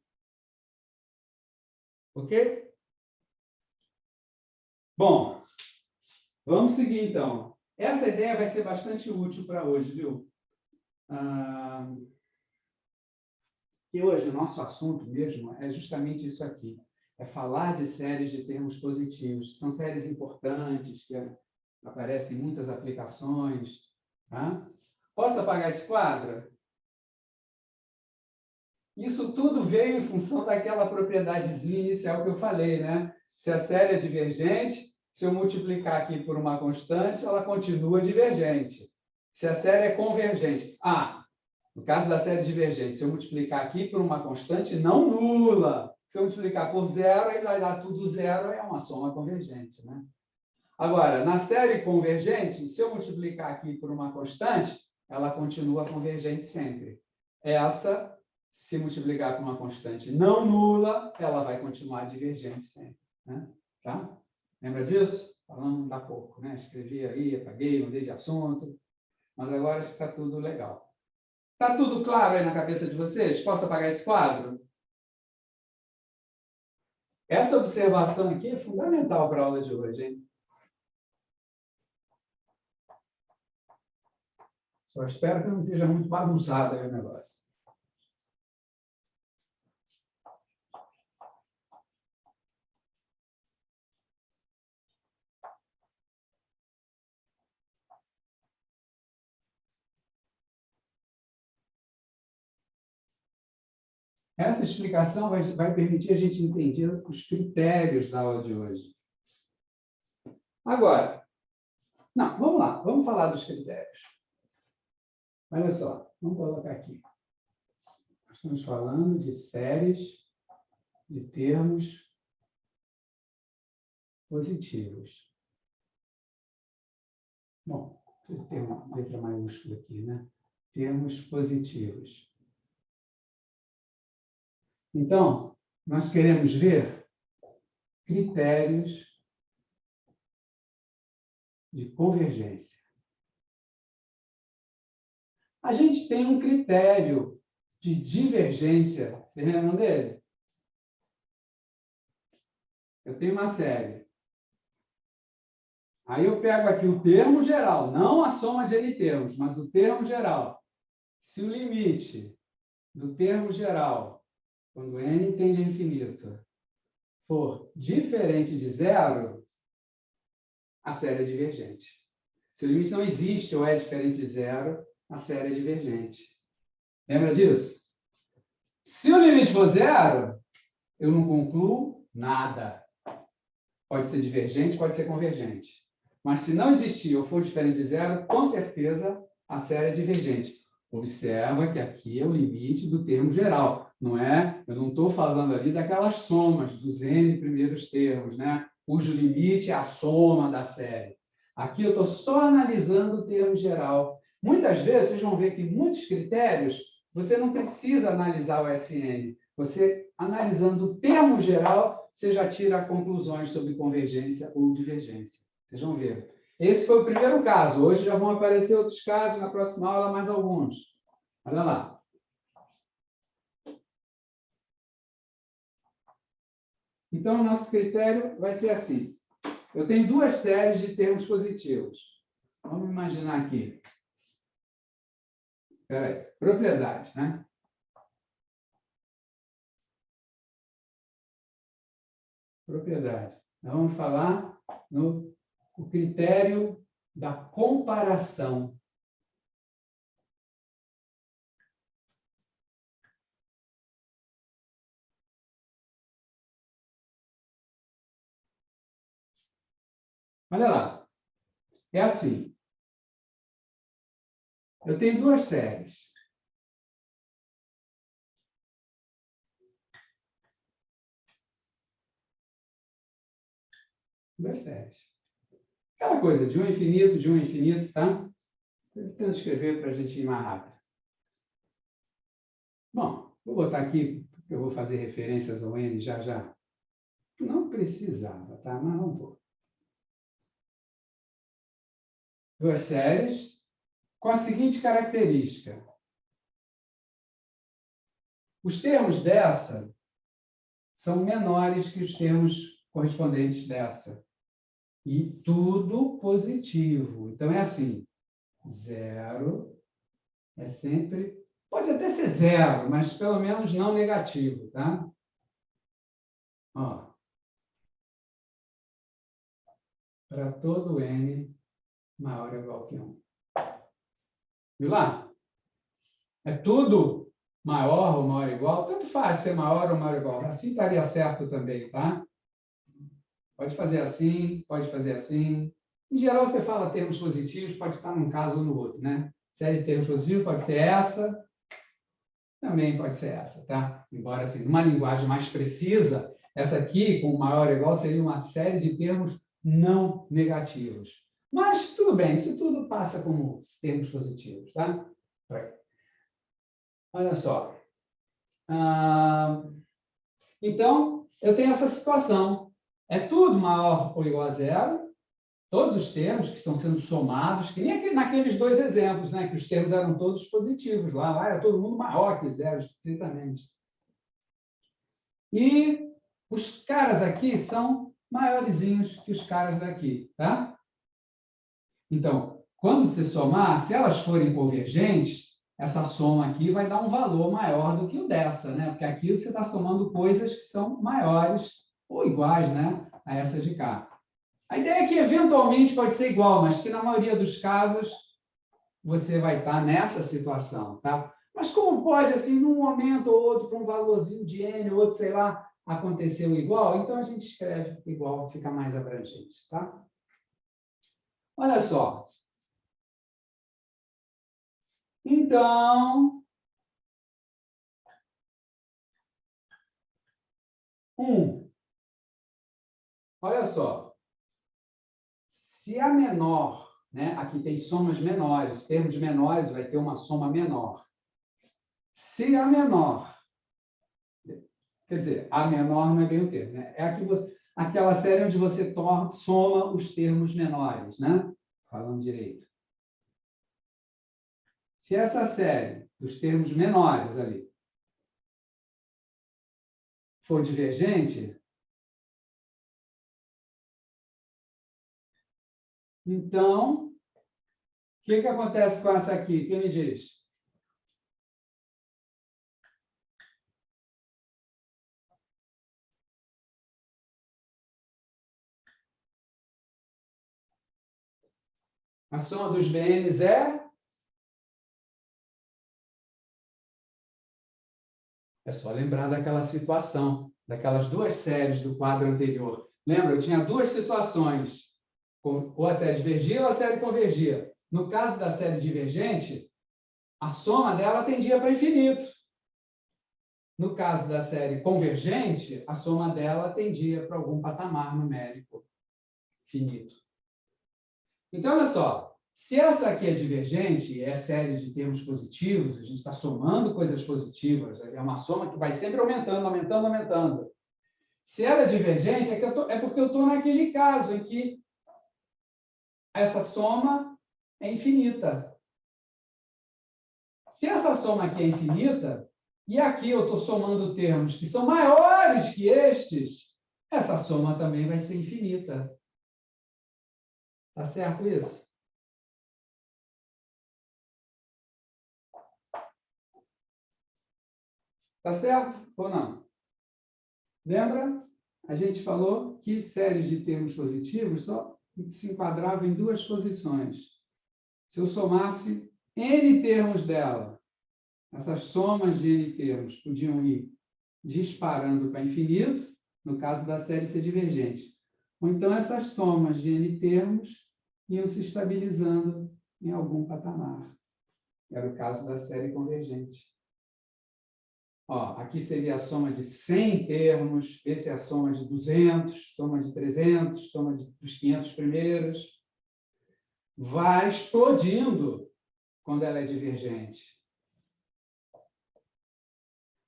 Ok? Bom, vamos seguir, então. Essa ideia vai ser bastante útil para hoje, viu? E hoje o nosso assunto mesmo é justamente isso aqui. É falar de séries de termos positivos. São séries importantes, que aparecem em muitas aplicações. Tá? Posso apagar esse quadro? Isso tudo veio em função daquela propriedadezinha inicial que eu falei, né? Se a série é divergente, se eu multiplicar aqui por uma constante, ela continua divergente. Se a série é convergente. No caso da série divergente, se eu multiplicar aqui por uma constante não nula, se eu multiplicar por zero, aí vai dar tudo zero, é uma soma convergente, né? Agora, na série convergente, se eu multiplicar aqui por uma constante, ela continua convergente sempre. Essa, se multiplicar por uma constante não nula, ela vai continuar divergente sempre. Né? Tá? Lembra disso? Falando há pouco, né? Escrevi aí, apaguei, mudei de assunto, mas agora está tudo legal. Está tudo claro aí na cabeça de vocês? Posso apagar esse quadro? Essa observação aqui é fundamental para a aula de hoje, hein? Só espero que não esteja muito bagunçado aí o negócio. Essa explicação vai permitir a gente entender os critérios da aula de hoje. Agora, não, vamos lá, vamos falar dos critérios. Olha só, vamos colocar aqui. Nós estamos falando de séries de termos positivos. Bom, preciso ter uma letra maiúscula aqui, né? Termos positivos. Então, nós queremos ver critérios de convergência. A gente tem um critério de divergência. Vocês lembram dele? Eu tenho uma série. Aí eu pego aqui o termo geral, não a soma de N termos, mas o termo geral. Se o limite do termo geral, quando N tende a infinito, for diferente de zero, a série é divergente. Se o limite não existe ou é diferente de zero, a série é divergente. Lembra disso? Se o limite for zero, eu não concluo nada. Pode ser divergente, pode ser convergente. Mas se não existir ou for diferente de zero, com certeza a série é divergente. Observa que aqui é o limite do termo geral. Não é? Eu não estou falando ali daquelas somas dos N primeiros termos, né? Cujo limite é a soma da série. Aqui eu estou só analisando o termo geral. Muitas vezes, vocês vão ver que muitos critérios, você não precisa analisar o SN. Você, analisando o termo geral, você já tira conclusões sobre convergência ou divergência. Vocês vão ver. Esse foi o primeiro caso. Hoje já vão aparecer outros casos, na próxima aula mais alguns. Olha lá. Então, o nosso critério vai ser assim. Eu tenho duas séries de termos positivos. Vamos imaginar aqui. Espera aí. Propriedade, né? Propriedade. Nós vamos falar no critério da comparação. Olha lá. É assim. Eu tenho duas séries. Duas séries. Aquela coisa de um infinito, tá? Estou tentando escrever para a gente ir mais rápido. Bom, vou botar aqui, porque eu vou fazer referências ao N já já. Não precisava, tá? Mas vamos pôr. Duas séries com a seguinte característica. Os termos dessa são menores que os termos correspondentes dessa. E tudo positivo. Então, é assim. 0 é sempre... Pode até ser 0, mas pelo menos não negativo, tá? Ó. Para todo n maior ou igual que 1. Viu lá? É tudo maior ou maior ou igual? Tanto faz ser maior ou maior ou igual. Assim estaria certo também, tá? Pode fazer assim, pode fazer assim. Em geral, você fala termos positivos, pode estar num caso ou no outro, né? Série de termos positivos pode ser essa, também pode ser essa, tá? Embora, assim, numa linguagem mais precisa, essa aqui, com maior ou igual, seria uma série de termos não negativos. Mas, tudo bem, isso tudo passa como termos positivos, tá? Olha só. Então, eu tenho essa situação. É tudo maior ou igual a 0, todos os termos que estão sendo somados, que nem naqueles dois exemplos, né, que os termos eram todos positivos, lá era todo mundo maior que 0, estritamente. E os caras aqui são maiorzinhos que os caras daqui, tá? Então, quando você somar, se elas forem convergentes, essa soma aqui vai dar um valor maior do que o dessa, né? Porque aqui você está somando coisas que são maiores ou iguais, né, a essa de cá. A ideia é que, eventualmente, pode ser igual, mas que, na maioria dos casos, você vai estar nessa situação, tá? Mas como pode, assim, num momento ou outro, para um valorzinho de n, ou outro, sei lá, aconteceu igual, então a gente escreve igual, fica mais abrangente, tá? Olha só. Então, 1. Olha só. Se a menor, né, aqui tem somas menores, termos menores vai ter uma soma menor. Se a menor, quer dizer, a menor não é bem o termo, né? É aquela série onde você soma os termos menores, né? Falando direito. Se essa série dos termos menores ali for divergente, então, o que acontece com essa aqui? Quem me diz? A soma dos BNs é? É só lembrar daquela situação, daquelas duas séries do quadro anterior. Lembra? Eu tinha duas situações. Ou a série divergia ou a série convergia. No caso da série divergente, a soma dela tendia para infinito. No caso da série convergente, a soma dela tendia para algum patamar numérico finito. Então, olha só, se essa aqui é divergente, é série de termos positivos, a gente está somando coisas positivas, é uma soma que vai sempre aumentando, aumentando, aumentando. Se ela é divergente, é porque eu estou naquele caso em que essa soma é infinita. Se essa soma aqui é infinita, e aqui eu estou somando termos que são maiores que estes, essa soma também vai ser infinita. Tá certo isso? Tá certo ou não? Lembra? A gente falou que séries de termos positivos só se enquadravam em duas posições. Se eu somasse n termos dela, essas somas de n termos podiam ir disparando para infinito, no caso da série ser divergente. Ou então essas somas de n termos iam se estabilizando em algum patamar. Era o caso da série convergente. Ó, aqui seria a soma de 100 termos, esse é a soma de 200, soma de 300, soma dos 500 primeiros. Vai explodindo quando ela é divergente.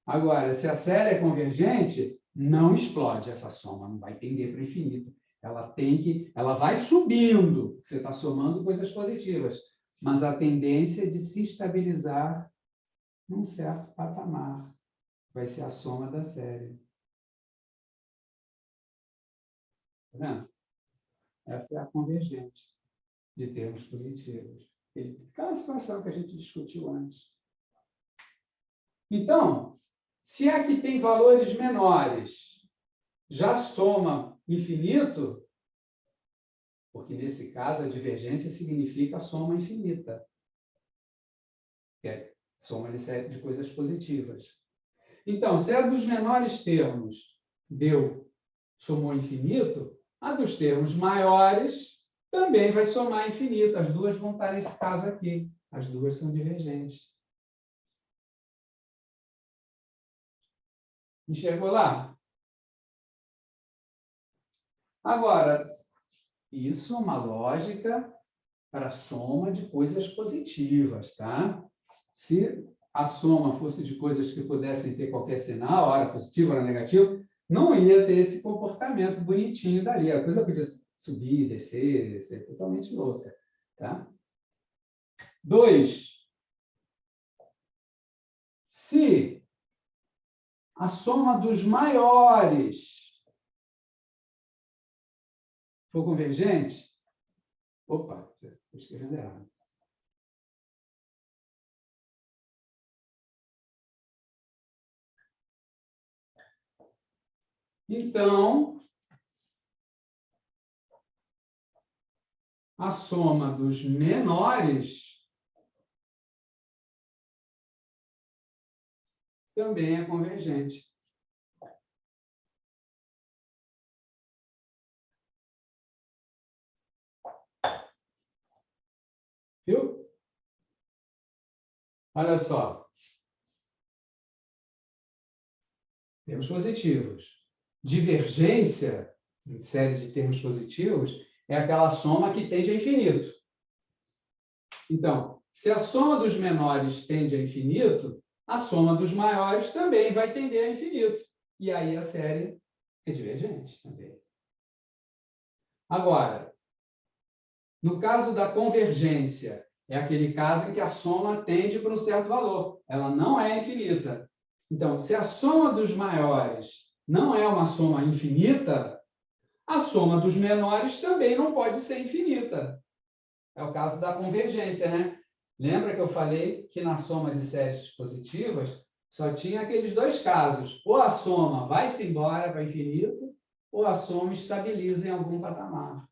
Agora, se a série é convergente, não explode essa soma, não vai tender para o infinito. Ela vai subindo, você está somando coisas positivas, mas a tendência é de se estabilizar num certo patamar. Vai ser a soma da série. Tá vendo? Essa é a convergente de termos positivos. Aquela situação que a gente discutiu antes. Então, se aqui tem valores menores, já soma infinito, porque nesse caso a divergência significa a soma infinita, que é soma de coisas positivas. Então, se a dos menores termos somou infinito, a dos termos maiores também vai somar infinito. As duas vão estar nesse caso aqui. As duas são divergentes. Enxergou lá? Agora, isso é uma lógica para a soma de coisas positivas, tá? Se a soma fosse de coisas que pudessem ter qualquer sinal, ora positivo, ora negativo, não ia ter esse comportamento bonitinho dali. A coisa podia subir, descer, ser totalmente louca, tá? 2. Se a soma dos maiores for convergente, opa, estou escrevendo errado. Então, a soma dos menores também é convergente. Viu? Olha só. Termos positivos. Divergência, em série de termos positivos, é aquela soma que tende a infinito. Então, se a soma dos menores tende a infinito, a soma dos maiores também vai tender a infinito. E aí a série é divergente também. Agora, no caso da convergência, é aquele caso em que a soma tende para um certo valor. Ela não é infinita. Então, se a soma dos maiores não é uma soma infinita, a soma dos menores também não pode ser infinita. É o caso da convergência, né? Lembra que eu falei que na soma de séries positivas só tinha aqueles dois casos. Ou a soma vai-se embora para infinito, ou a soma estabiliza em algum patamar.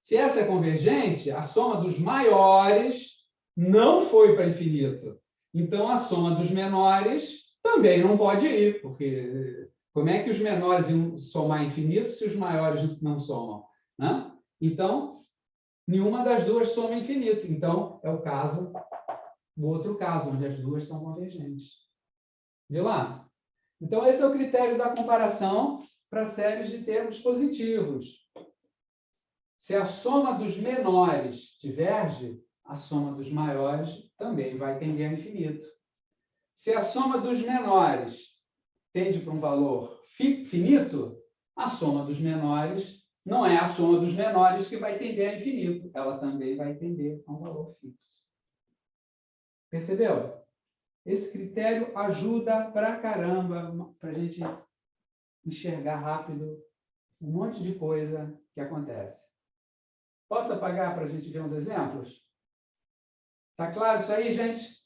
Se essa é convergente, a soma dos maiores não foi para infinito. Então, a soma dos menores também não pode ir, porque como é que os menores iam somar infinito se os maiores não somam? Né? Então, nenhuma das duas soma infinito. Então, é o outro caso, onde as duas são convergentes. Viu lá? Então, esse é o critério da comparação para séries de termos positivos. Se a soma dos menores diverge, a soma dos maiores também vai tender a infinito. Se a soma dos menores tende para um valor finito, a soma dos menores não é a soma dos menores que vai tender a infinito. Ela também vai tender a um valor fixo. Percebeu? Esse critério ajuda pra caramba para a gente enxergar rápido um monte de coisa que acontece. Posso apagar para a gente ver uns exemplos? Tá claro isso aí, gente?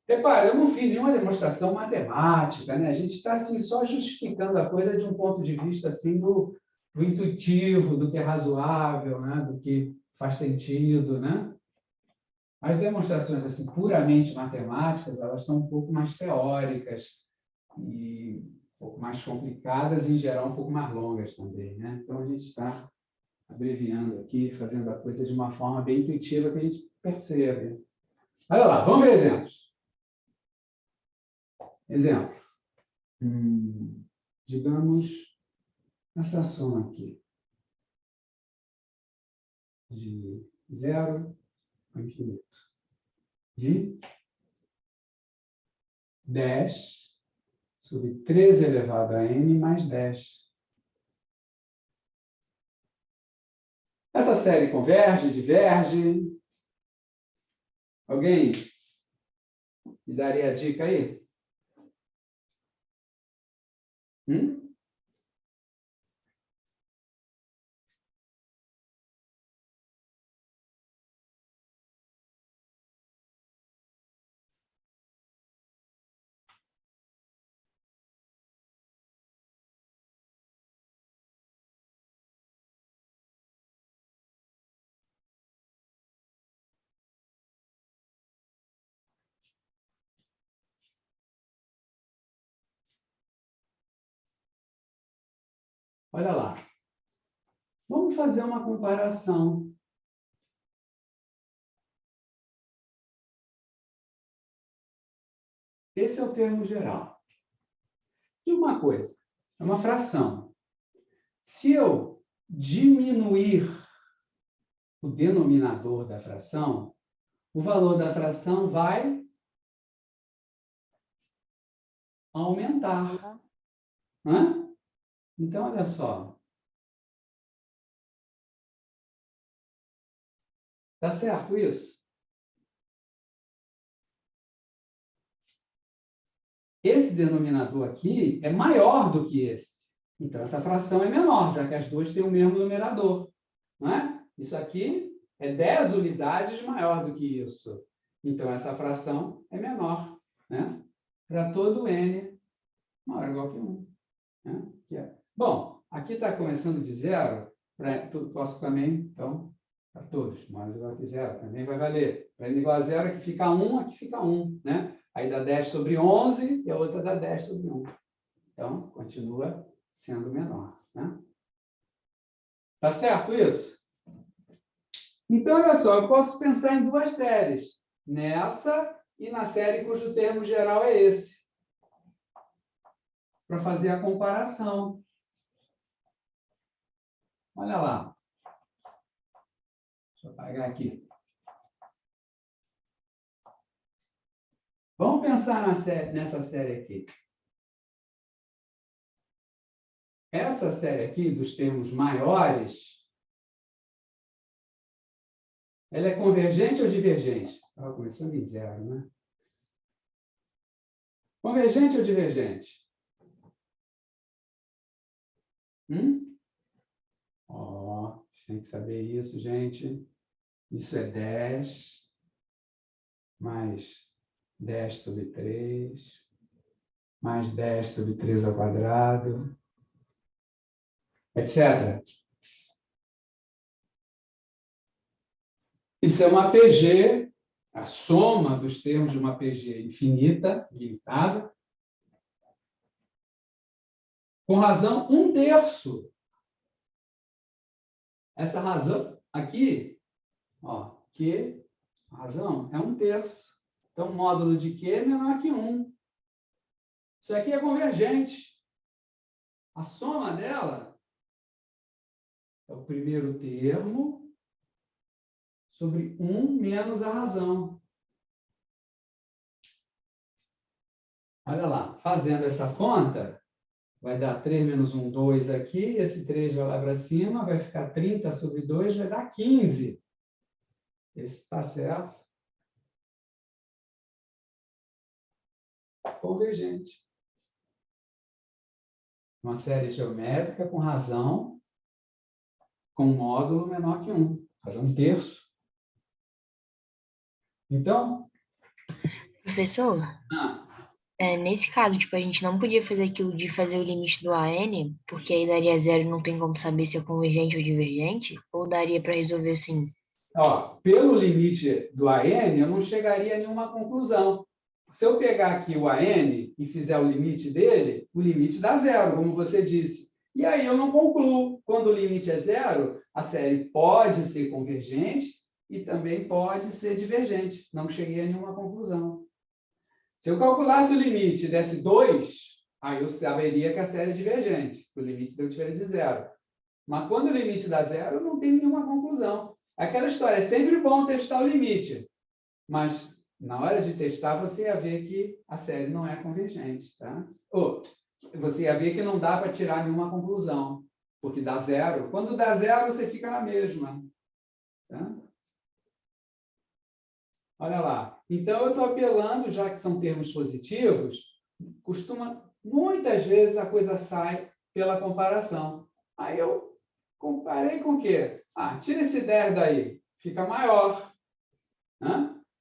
Repara, eu não fiz nenhuma demonstração matemática, né? A gente está assim, só justificando a coisa de um ponto de vista assim, do intuitivo, do que é razoável, né? Do que faz sentido. Né? As demonstrações assim, puramente matemáticas, elas são um pouco mais teóricas e um pouco mais complicadas e, em geral, um pouco mais longas também. Né? Então, a gente está abreviando aqui, fazendo a coisa de uma forma bem intuitiva que a gente percebe. Olha lá, vamos ver exemplos. Exemplo. Digamos, essa soma aqui. De 0 ao infinito. De 10 sobre 13 elevado a n mais 10. Essa série converge, diverge? Alguém me daria a dica aí? Olha lá. Vamos fazer uma comparação. Esse é o termo geral. E uma coisa, é uma fração. Se eu diminuir o denominador da fração, o valor da fração vai aumentar. Hã? Então, olha só. Tá certo isso? Esse denominador aqui é maior do que esse. Então, essa fração é menor, já que as duas têm o mesmo numerador. Não é? Isso aqui é 10 unidades maior do que isso. Então, essa fração é menor. Né? Para todo n maior ou igual que 1. Né? Bom, aqui está começando de 0. Posso também, então, para todos. Maior ou igual que 0 também vai valer. Para n igual a 0, aqui fica 1, aqui fica 1. Né? Aí dá 10 sobre 11 e a outra dá 10 sobre 1. Então, continua sendo menor. Né? Tá certo isso? Então, olha só, eu posso pensar em duas séries. Nessa e na série cujo termo geral é esse. Para fazer a comparação. Olha lá. Deixa eu apagar aqui. Vamos pensar nessa série aqui. Essa série aqui, dos termos maiores, ela é convergente ou divergente? Estava começando em 0, né? Convergente ou divergente? Tem que saber isso, gente. Isso é 10 mais 10 sobre 3, mais 10 sobre 3 ao quadrado, etc. Isso é uma PG, a soma dos termos de uma PG infinita, limitada, com razão 1/3. Essa razão aqui, Q, a razão é 1/3. Então, o módulo de Q é menor que 1. Isso aqui é convergente. A soma dela o primeiro termo sobre 1 menos a razão. Olha lá, fazendo essa conta, vai dar 3 menos 1, 2 aqui, esse 3 vai lá para cima, vai ficar 30 sobre 2, vai dar 15. Esse está certo. Convergente. Uma série geométrica com razão, com módulo menor que 1. Fazer 1/3. Então... Professor, nesse caso, tipo, a gente não podia fazer aquilo de fazer o limite do AN, porque aí daria 0 e não tem como saber se é convergente ou divergente? Ou daria para resolver assim? Ó, pelo limite do AN, eu não chegaria a nenhuma conclusão. Se eu pegar aqui o AN e fizer o limite dele, o limite dá 0, como você disse. E aí eu não concluo. Quando o limite é 0, a série pode ser convergente e também pode ser divergente. Não cheguei a nenhuma conclusão. Se eu calculasse o limite e desse 2, aí eu saberia que a série é divergente. O limite deu diferença de 0. Mas quando o limite dá 0, eu não tenho nenhuma conclusão. Aquela história, é sempre bom testar o limite. Mas, na hora de testar, você ia ver que a série não é convergente. Tá? Ou, você ia ver que não dá para tirar nenhuma conclusão. Porque dá 0. Quando dá 0, você fica na mesma. Tá? Olha lá. Então, eu estou apelando, já que são termos positivos, muitas vezes a coisa sai pela comparação. Aí eu comparei com o quê? Tira esse 10 daí, fica maior.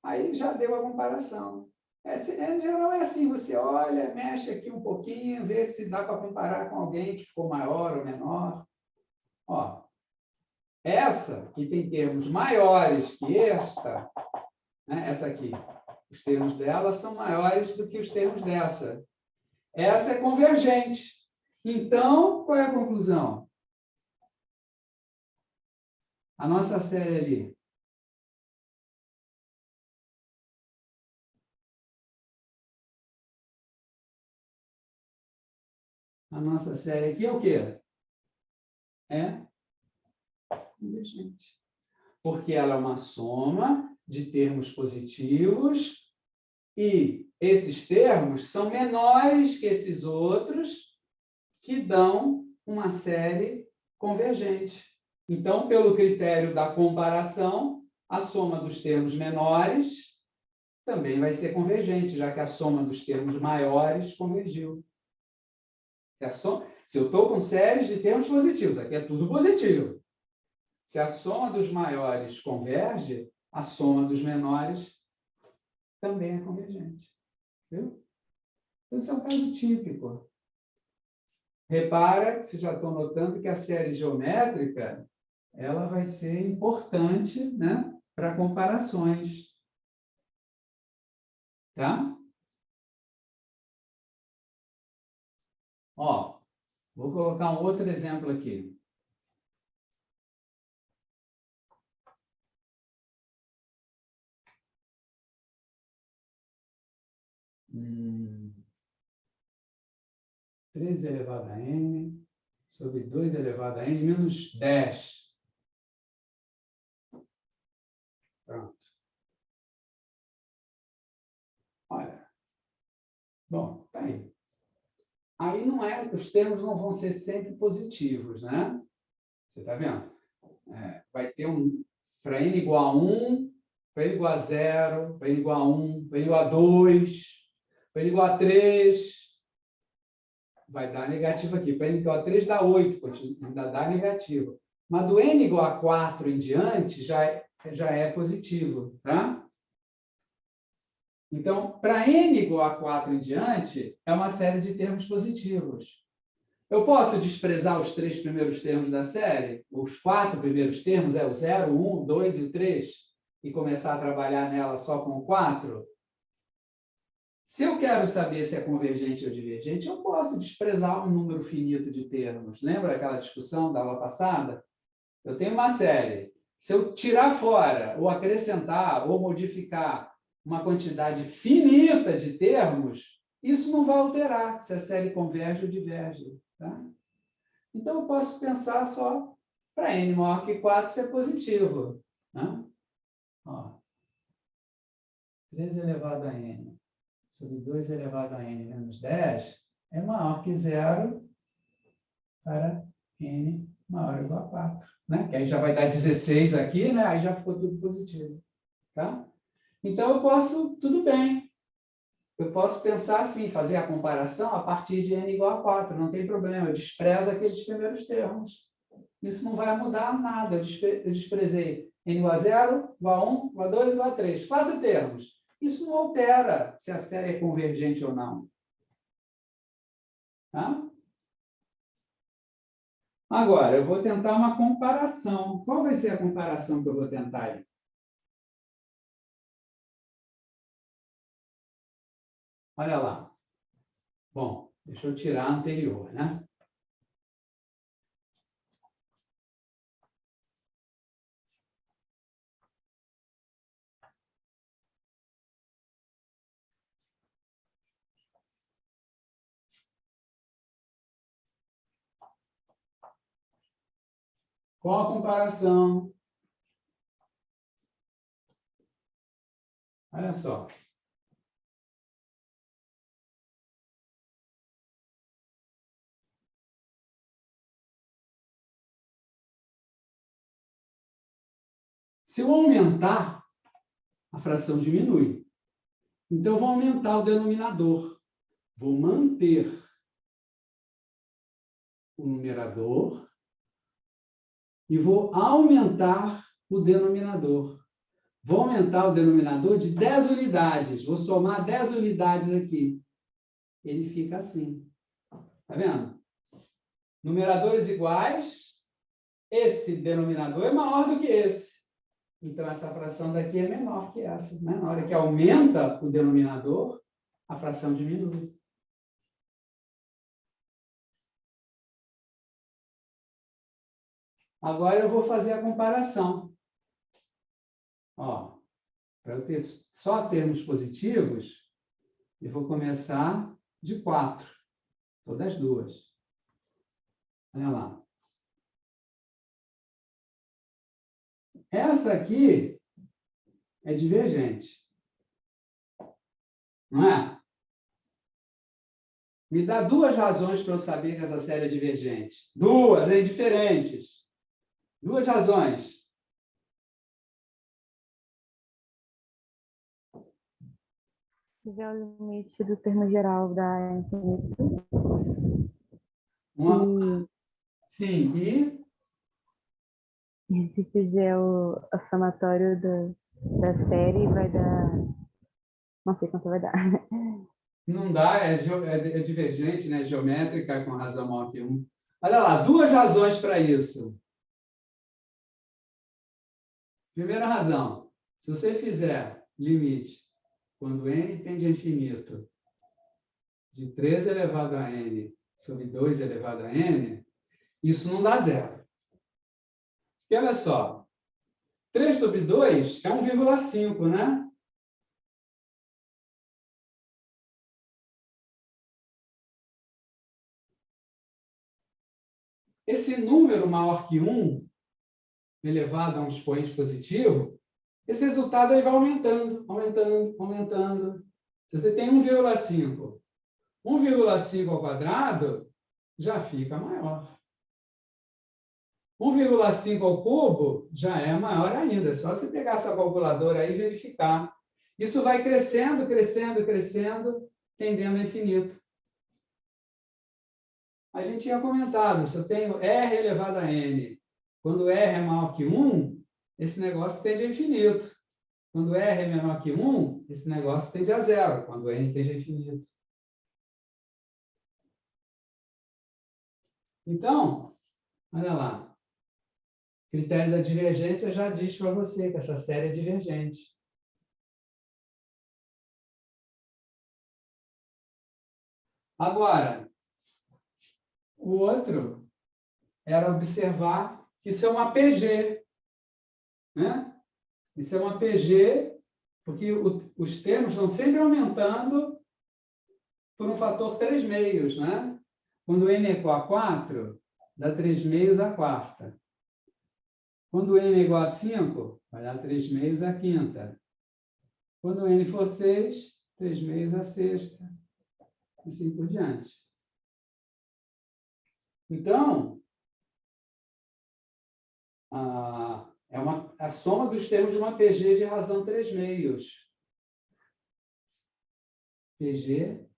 Aí já deu a comparação. Em geral é assim, você olha, mexe aqui um pouquinho, vê se dá para comparar com alguém que ficou maior ou menor. Ó, essa que tem termos maiores que esta, né? Essa aqui, os termos dela são maiores do que os termos dessa. Essa é convergente. Então, qual é a conclusão? A nossa série ali. A nossa série aqui é o quê? É convergente. Porque ela é uma soma de termos positivos e esses termos são menores que esses outros que dão uma série convergente. Então, pelo critério da comparação, a soma dos termos menores também vai ser convergente, já que a soma dos termos maiores convergiu. Se eu estou com séries de termos positivos, aqui é tudo positivo. Se a soma dos maiores converge, a soma dos menores também é convergente. Viu? Então, esse é um caso típico. Repara, se já estão notando, que a série geométrica ela vai ser importante, né, para comparações. Tá? Ó, vou colocar um outro exemplo aqui. Hum. 3 elevado a n sobre 2 elevado a n menos 10. Pronto. Olha. Bom, tá aí. Aí os termos não vão ser sempre positivos, né? Você está vendo? Vai ter para n igual a 1, para n igual a 0, para n igual a 1, para n igual a 2, para n igual a 3. Vai dar negativo aqui. Para n igual a 3 dá 8, ainda dá negativo. Mas do n igual a 4 em diante já é positivo, tá? Então, para n igual a 4 em diante, é uma série de termos positivos. Eu posso desprezar os 3 primeiros termos da série? Os 4 primeiros termos, o 0, o 1, o 2 e o 3, e começar a trabalhar nela só com o 4? Se eu quero saber se é convergente ou divergente, eu posso desprezar um número finito de termos. Lembra aquela discussão da aula passada? Eu tenho uma série. Se eu tirar fora, ou acrescentar, ou modificar uma quantidade finita de termos, isso não vai alterar se a série converge ou diverge. Tá? Então, eu posso pensar só para n maior que 4 ser positivo. Né? Ó, 3 elevado a n sobre 2 elevado a n menos 10 é maior que 0 para n maior ou igual a 4. Né? Que aí já vai dar 16 aqui, né? Aí já ficou tudo positivo. Tá? Então, eu posso, tudo bem. Eu posso pensar assim, fazer a comparação a partir de n igual a 4. Não tem problema, eu desprezo aqueles primeiros termos. Isso não vai mudar nada. Eu desprezei n igual a 0, igual a 1, igual a 2, igual a 3. 4 termos. Isso não altera se a série é convergente ou não. Tá? Agora, eu vou tentar uma comparação. Qual vai ser a comparação que eu vou tentar aí? Olha lá. Bom, deixa eu tirar a anterior, né? Qual a comparação? Olha só. Se eu aumentar, a fração diminui. Então, eu vou aumentar o denominador. Vou manter o numerador e vou aumentar o denominador. Vou aumentar o denominador de 10 unidades. Vou somar 10 unidades aqui. Ele fica assim. Está vendo? Numeradores iguais. Esse denominador é maior do que esse. Então, essa fração daqui é menor que essa. Né? Na hora que aumenta o denominador, a fração diminui. Agora eu vou fazer a comparação. Ó, para eu ter só termos positivos, eu vou começar de 4. Todas duas. Olha lá. Essa aqui é divergente. Não é? Me dá duas razões para eu saber que essa série é divergente. Duas, hein? Diferentes. Duas razões. Se tiver o limite do termo geral da infinito. Sim, E se fizer o somatório da série, vai dar... Não sei quanto vai dar. não dá, é divergente, né? Geométrica com razão maior que 1. Olha lá, duas razões para isso. Primeira razão, se você fizer limite quando n tende a infinito de 3 elevado a n sobre 2 elevado a n, isso não dá zero. E olha só, 3 sobre 2 é 1,5, né? Esse número maior que 1, elevado a um expoente positivo, esse resultado aí vai aumentando, aumentando, aumentando. Se você tem 1,5, 1,5 ao quadrado já fica maior. 1,5 ao cubo já é maior ainda. É só você pegar essa calculadora aí e verificar. Isso vai crescendo, crescendo, crescendo, tendendo a infinito. A gente tinha comentado, se eu tenho R elevado a N, quando R é maior que 1, esse negócio tende a infinito. Quando R é menor que 1, esse negócio tende a zero, quando N tende a infinito. Então, olha lá. O critério da divergência já diz para você que essa série é divergente. Agora, o outro era observar que isso é uma PG. Né? Isso é uma PG, porque os termos estão sempre aumentando por um fator 3 meios. Né? Quando n é igual a 4, dá 3 meios a quarta. Quando n é igual a 5, vai dar 3 meios a quinta. Quando n for 6, 3 meios a sexta. Assim por diante. Então, é a soma dos termos de uma PG de razão 3 meios. PG,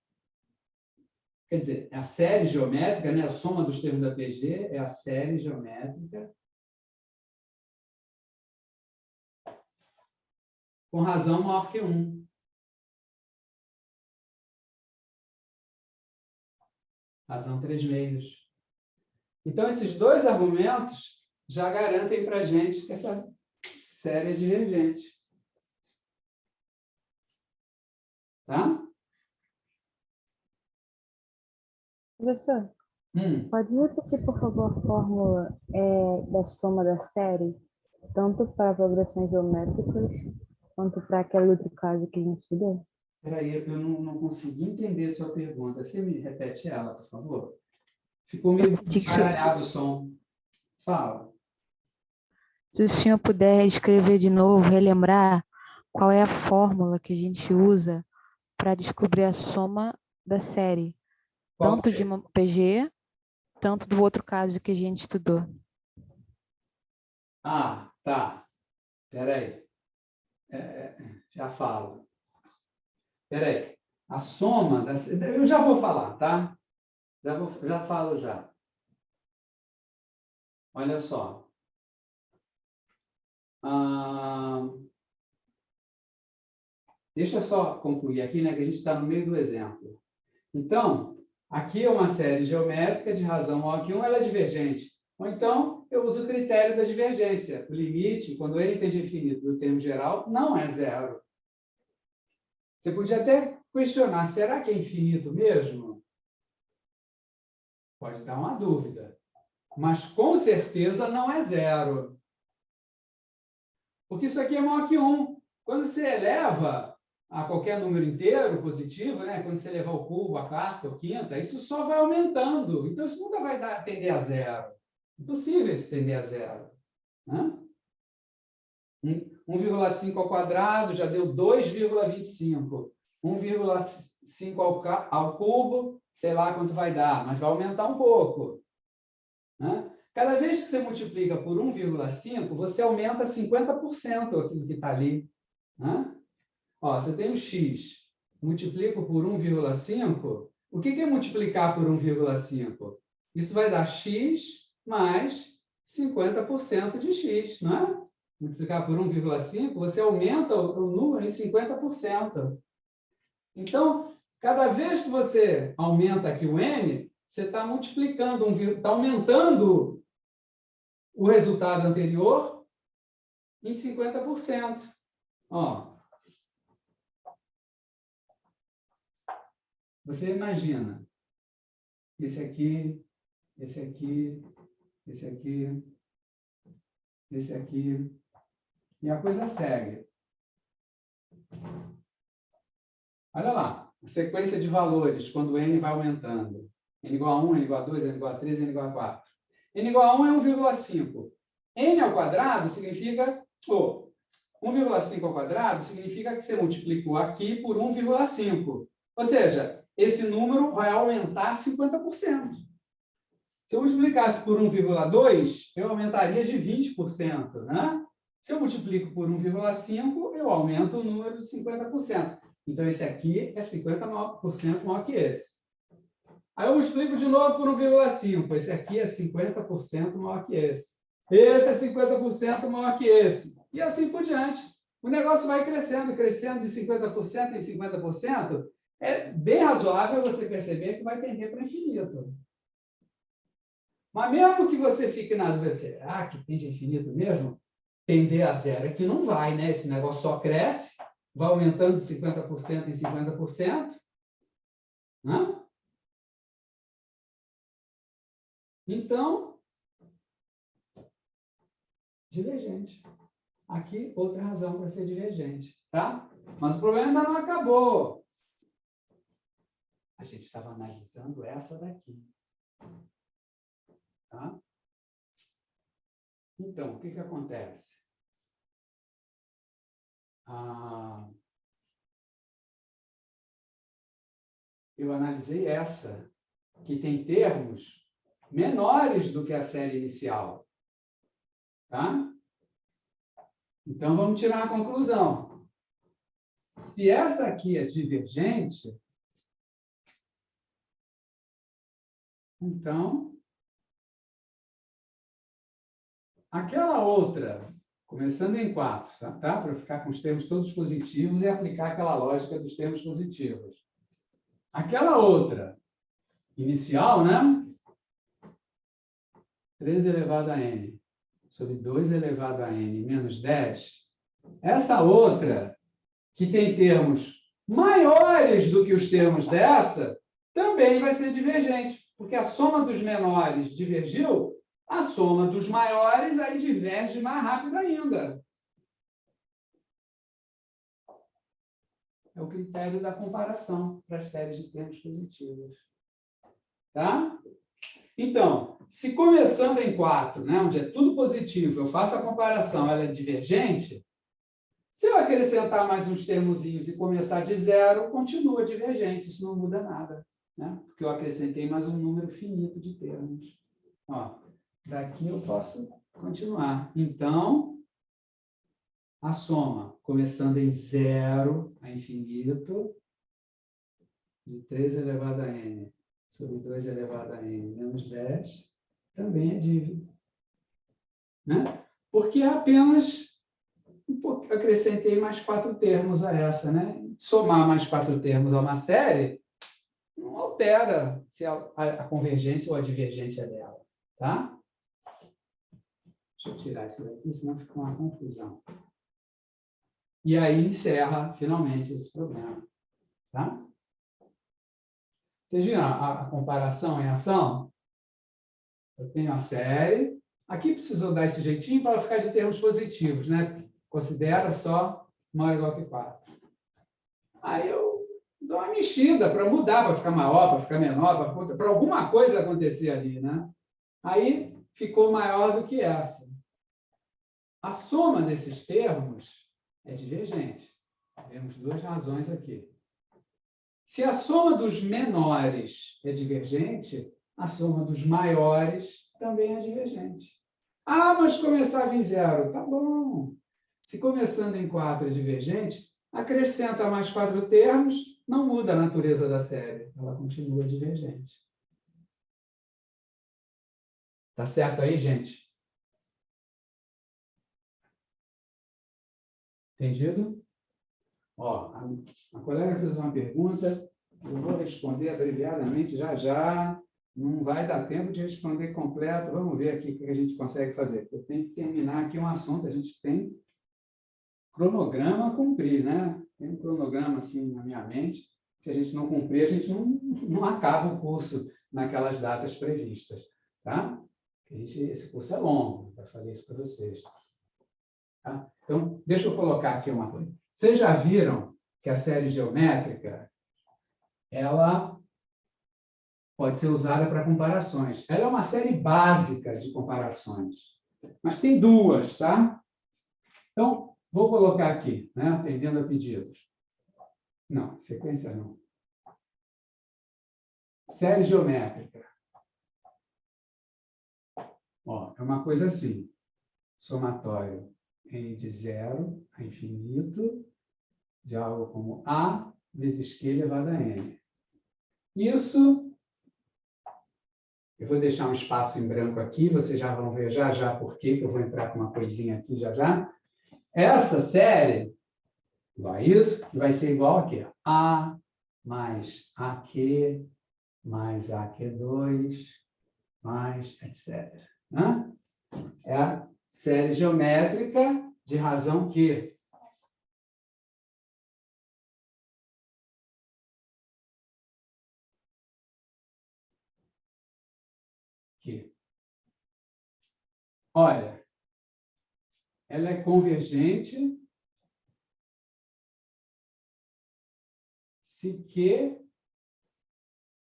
quer dizer, a série geométrica, né? A soma dos termos da PG é a série geométrica com razão maior que 1. Razão 3 meios. Então, esses dois argumentos já garantem para a gente que essa série é divergente. Tá? Professor, pode repetir, por favor, a fórmula da soma da série, tanto para progressões geométricas, quanto para aquele outro caso que a gente estudou? Espera aí, eu não consegui entender a sua pergunta. Você me repete ela, por favor? Ficou meio baralhado o som. Fala. Se o senhor puder escrever de novo, relembrar qual é a fórmula que a gente usa para descobrir a soma da série, tanto de uma PG, tanto do outro caso que a gente estudou. Ah, tá. Espera aí. Já falo. Espera aí. A soma das... Eu já vou falar, tá? Já falo já. Olha só. Deixa eu só concluir aqui, né, que a gente está no meio do exemplo. Então, aqui é uma série geométrica de razão maior que 1, ela é divergente. Ou então, eu uso o critério da divergência. O limite, quando ele esteja infinito do termo geral, não é zero. Você podia até questionar, será que é infinito mesmo? Pode dar uma dúvida. Mas, com certeza, não é zero. Porque isso aqui é maior que 1. Quando você eleva a qualquer número inteiro positivo, né? Quando você levar o cubo, a quarta, ou quinta, isso só vai aumentando. Então, isso nunca vai tender a zero. Impossível isso tender a zero. Né? 1,5 ao quadrado já deu 2,25. 1,5 ao cubo, sei lá quanto vai dar, mas vai aumentar um pouco. Né? Cada vez que você multiplica por 1,5, você aumenta 50% aquilo que está ali. Né? Ó, você tem o x, multiplico por 1,5. O que é multiplicar por 1,5? Isso vai dar x mais 50% de x, não é? Multiplicar por 1,5, você aumenta o número em 50%. Então, cada vez que você aumenta aqui o n, você está multiplicando, está aumentando o resultado anterior em 50%. Ó, você imagina esse aqui, esse aqui, esse aqui, esse aqui, e a coisa segue. Olha lá, a sequência de valores, quando n vai aumentando. N igual a 1, n igual a 2, n igual a 3, n igual a 4. N igual a 1 é 1,5. N ao quadrado significa... 1,5 ao quadrado significa que você multiplicou aqui por 1,5. Ou seja, esse número vai aumentar 50%. Se eu multiplicasse por 1,2, eu aumentaria de 20%. Né? Se eu multiplico por 1,5, eu aumento o número de 50%. Então, esse aqui é 50% maior que esse. Aí eu multiplico de novo por 1,5. Esse aqui é 50% maior que esse. Esse é 50% maior que esse. E assim por diante. O negócio vai crescendo, crescendo de 50% em 50%. É bem razoável você perceber que vai tender para o infinito. Mas mesmo que você fique na dúvida, será que tende a infinito mesmo? Tender a zero é que não vai, né? Esse negócio só cresce, vai aumentando de 50% em 50%. Né? Então, divergente. Aqui, outra razão para ser divergente. Tá? Mas o problema ainda não acabou. A gente estava analisando essa daqui. Tá? Então, o que acontece? Eu analisei essa, que tem termos menores do que a série inicial. Tá? Então, vamos tirar a conclusão. Se essa aqui é divergente, então, aquela outra, começando em 4, tá? Para ficar com os termos todos positivos e aplicar aquela lógica dos termos positivos. Aquela outra, inicial, né? 3 elevado a n sobre 2 elevado a n menos 10. Essa outra, que tem termos maiores do que os termos dessa, também vai ser divergente, porque a soma dos menores divergiu, a soma dos maiores aí diverge mais rápido ainda. É o critério da comparação para as séries de termos positivos. Tá? Então, se começando em 4, né, onde é tudo positivo, eu faço a comparação, ela é divergente, se eu acrescentar mais uns termozinhos e começar de 0, continua divergente, isso não muda nada, né? Porque eu acrescentei mais um número finito de termos. Ó, daqui eu posso continuar. Então, a soma, começando em 0 a infinito, de 3 elevado a n sobre 2 elevado a n menos 10, também é div. Né? Porque é apenas... Eu acrescentei mais 4 termos a essa, né? Somar mais 4 termos a uma série não altera se a convergência ou a divergência dela, tá? Deixa eu tirar isso daqui, senão fica uma confusão. E aí encerra, finalmente, esse problema, tá? Vocês viram a comparação em ação? Eu tenho a série. Aqui precisou dar esse jeitinho para ficar de termos positivos, né? Considera só maior ou igual que 4. Aí eu dou uma mexida para mudar, para ficar maior, para ficar menor, para alguma coisa acontecer ali, né? Aí ficou maior do que essa. A soma desses termos é divergente. Temos 2 razões aqui. Se a soma dos menores é divergente, a soma dos maiores também é divergente. Ah, mas começava em 0. Tá bom. Se começando em 4 é divergente, acrescenta mais 4 termos, não muda a natureza da série. Ela continua divergente. Tá certo aí, gente? Entendido? Ó, a colega fez uma pergunta, eu vou responder abreviadamente já já. Não vai dar tempo de responder completo. Vamos ver aqui o que a gente consegue fazer. Eu tenho que terminar aqui um assunto. A gente tem cronograma a cumprir, né? Tem um cronograma assim na minha mente. Se a gente não cumprir, a gente não acaba o curso naquelas datas previstas, tá? Esse curso é longo, já falei isso para vocês. Tá? Então, deixa eu colocar aqui uma coisa. Vocês já viram que a série geométrica, ela pode ser usada para comparações. Ela é uma série básica de comparações, mas tem 2, tá? Então, vou colocar aqui, né, atendendo a pedidos. Não, sequência não. Série geométrica. Ó, é uma coisa assim. Somatório n de 0 a infinito, de algo como a vezes q elevado a n. Isso, eu vou deixar um espaço em branco aqui, vocês já vão ver já já por quê, que eu vou entrar com uma coisinha aqui já já. Essa série vai isso, que vai ser igual aqui. A mais AQ mais AQ2 mais etc. Né? É a série geométrica de razão Q. Q. Olha, ela é convergente se Q,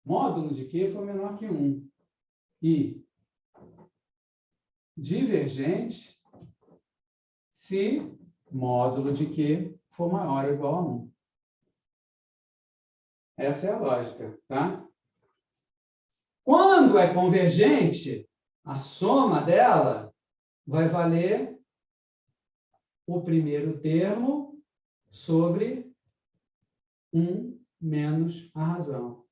módulo de Q for menor que 1. E divergente se módulo de Q for maior ou igual a 1. Essa é a lógica, tá? Quando é convergente, a soma dela vai valer o primeiro termo sobre 1 menos a razão.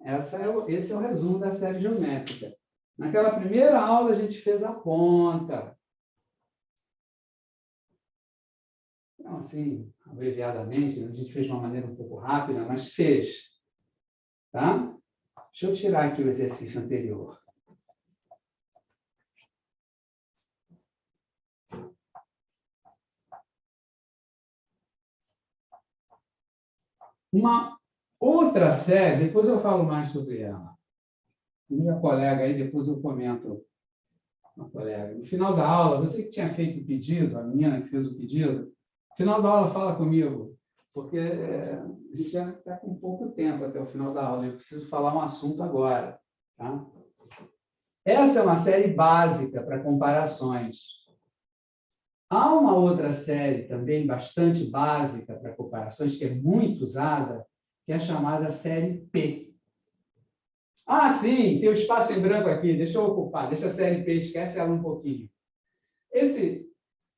Esse é o resumo da série geométrica. Naquela primeira aula, a gente fez a conta. Então, assim, abreviadamente, a gente fez de uma maneira um pouco rápida, mas fez. Tá? Deixa eu tirar aqui o exercício anterior. Uma outra série, depois eu falo mais sobre ela. Minha colega aí, depois eu comento com a colega. No final da aula, você que tinha feito o pedido, a menina que fez o pedido, no final da aula fala comigo, porque a gente já está com pouco tempo até o final da aula, eu preciso falar um assunto agora. Tá? Essa é uma série básica para comparações. Há uma outra série também bastante básica para comparações, que é muito usada, que é chamada série P. Ah, sim, tem o espaço em branco aqui, deixa eu ocupar, deixa a série P, esquece ela um pouquinho. Esse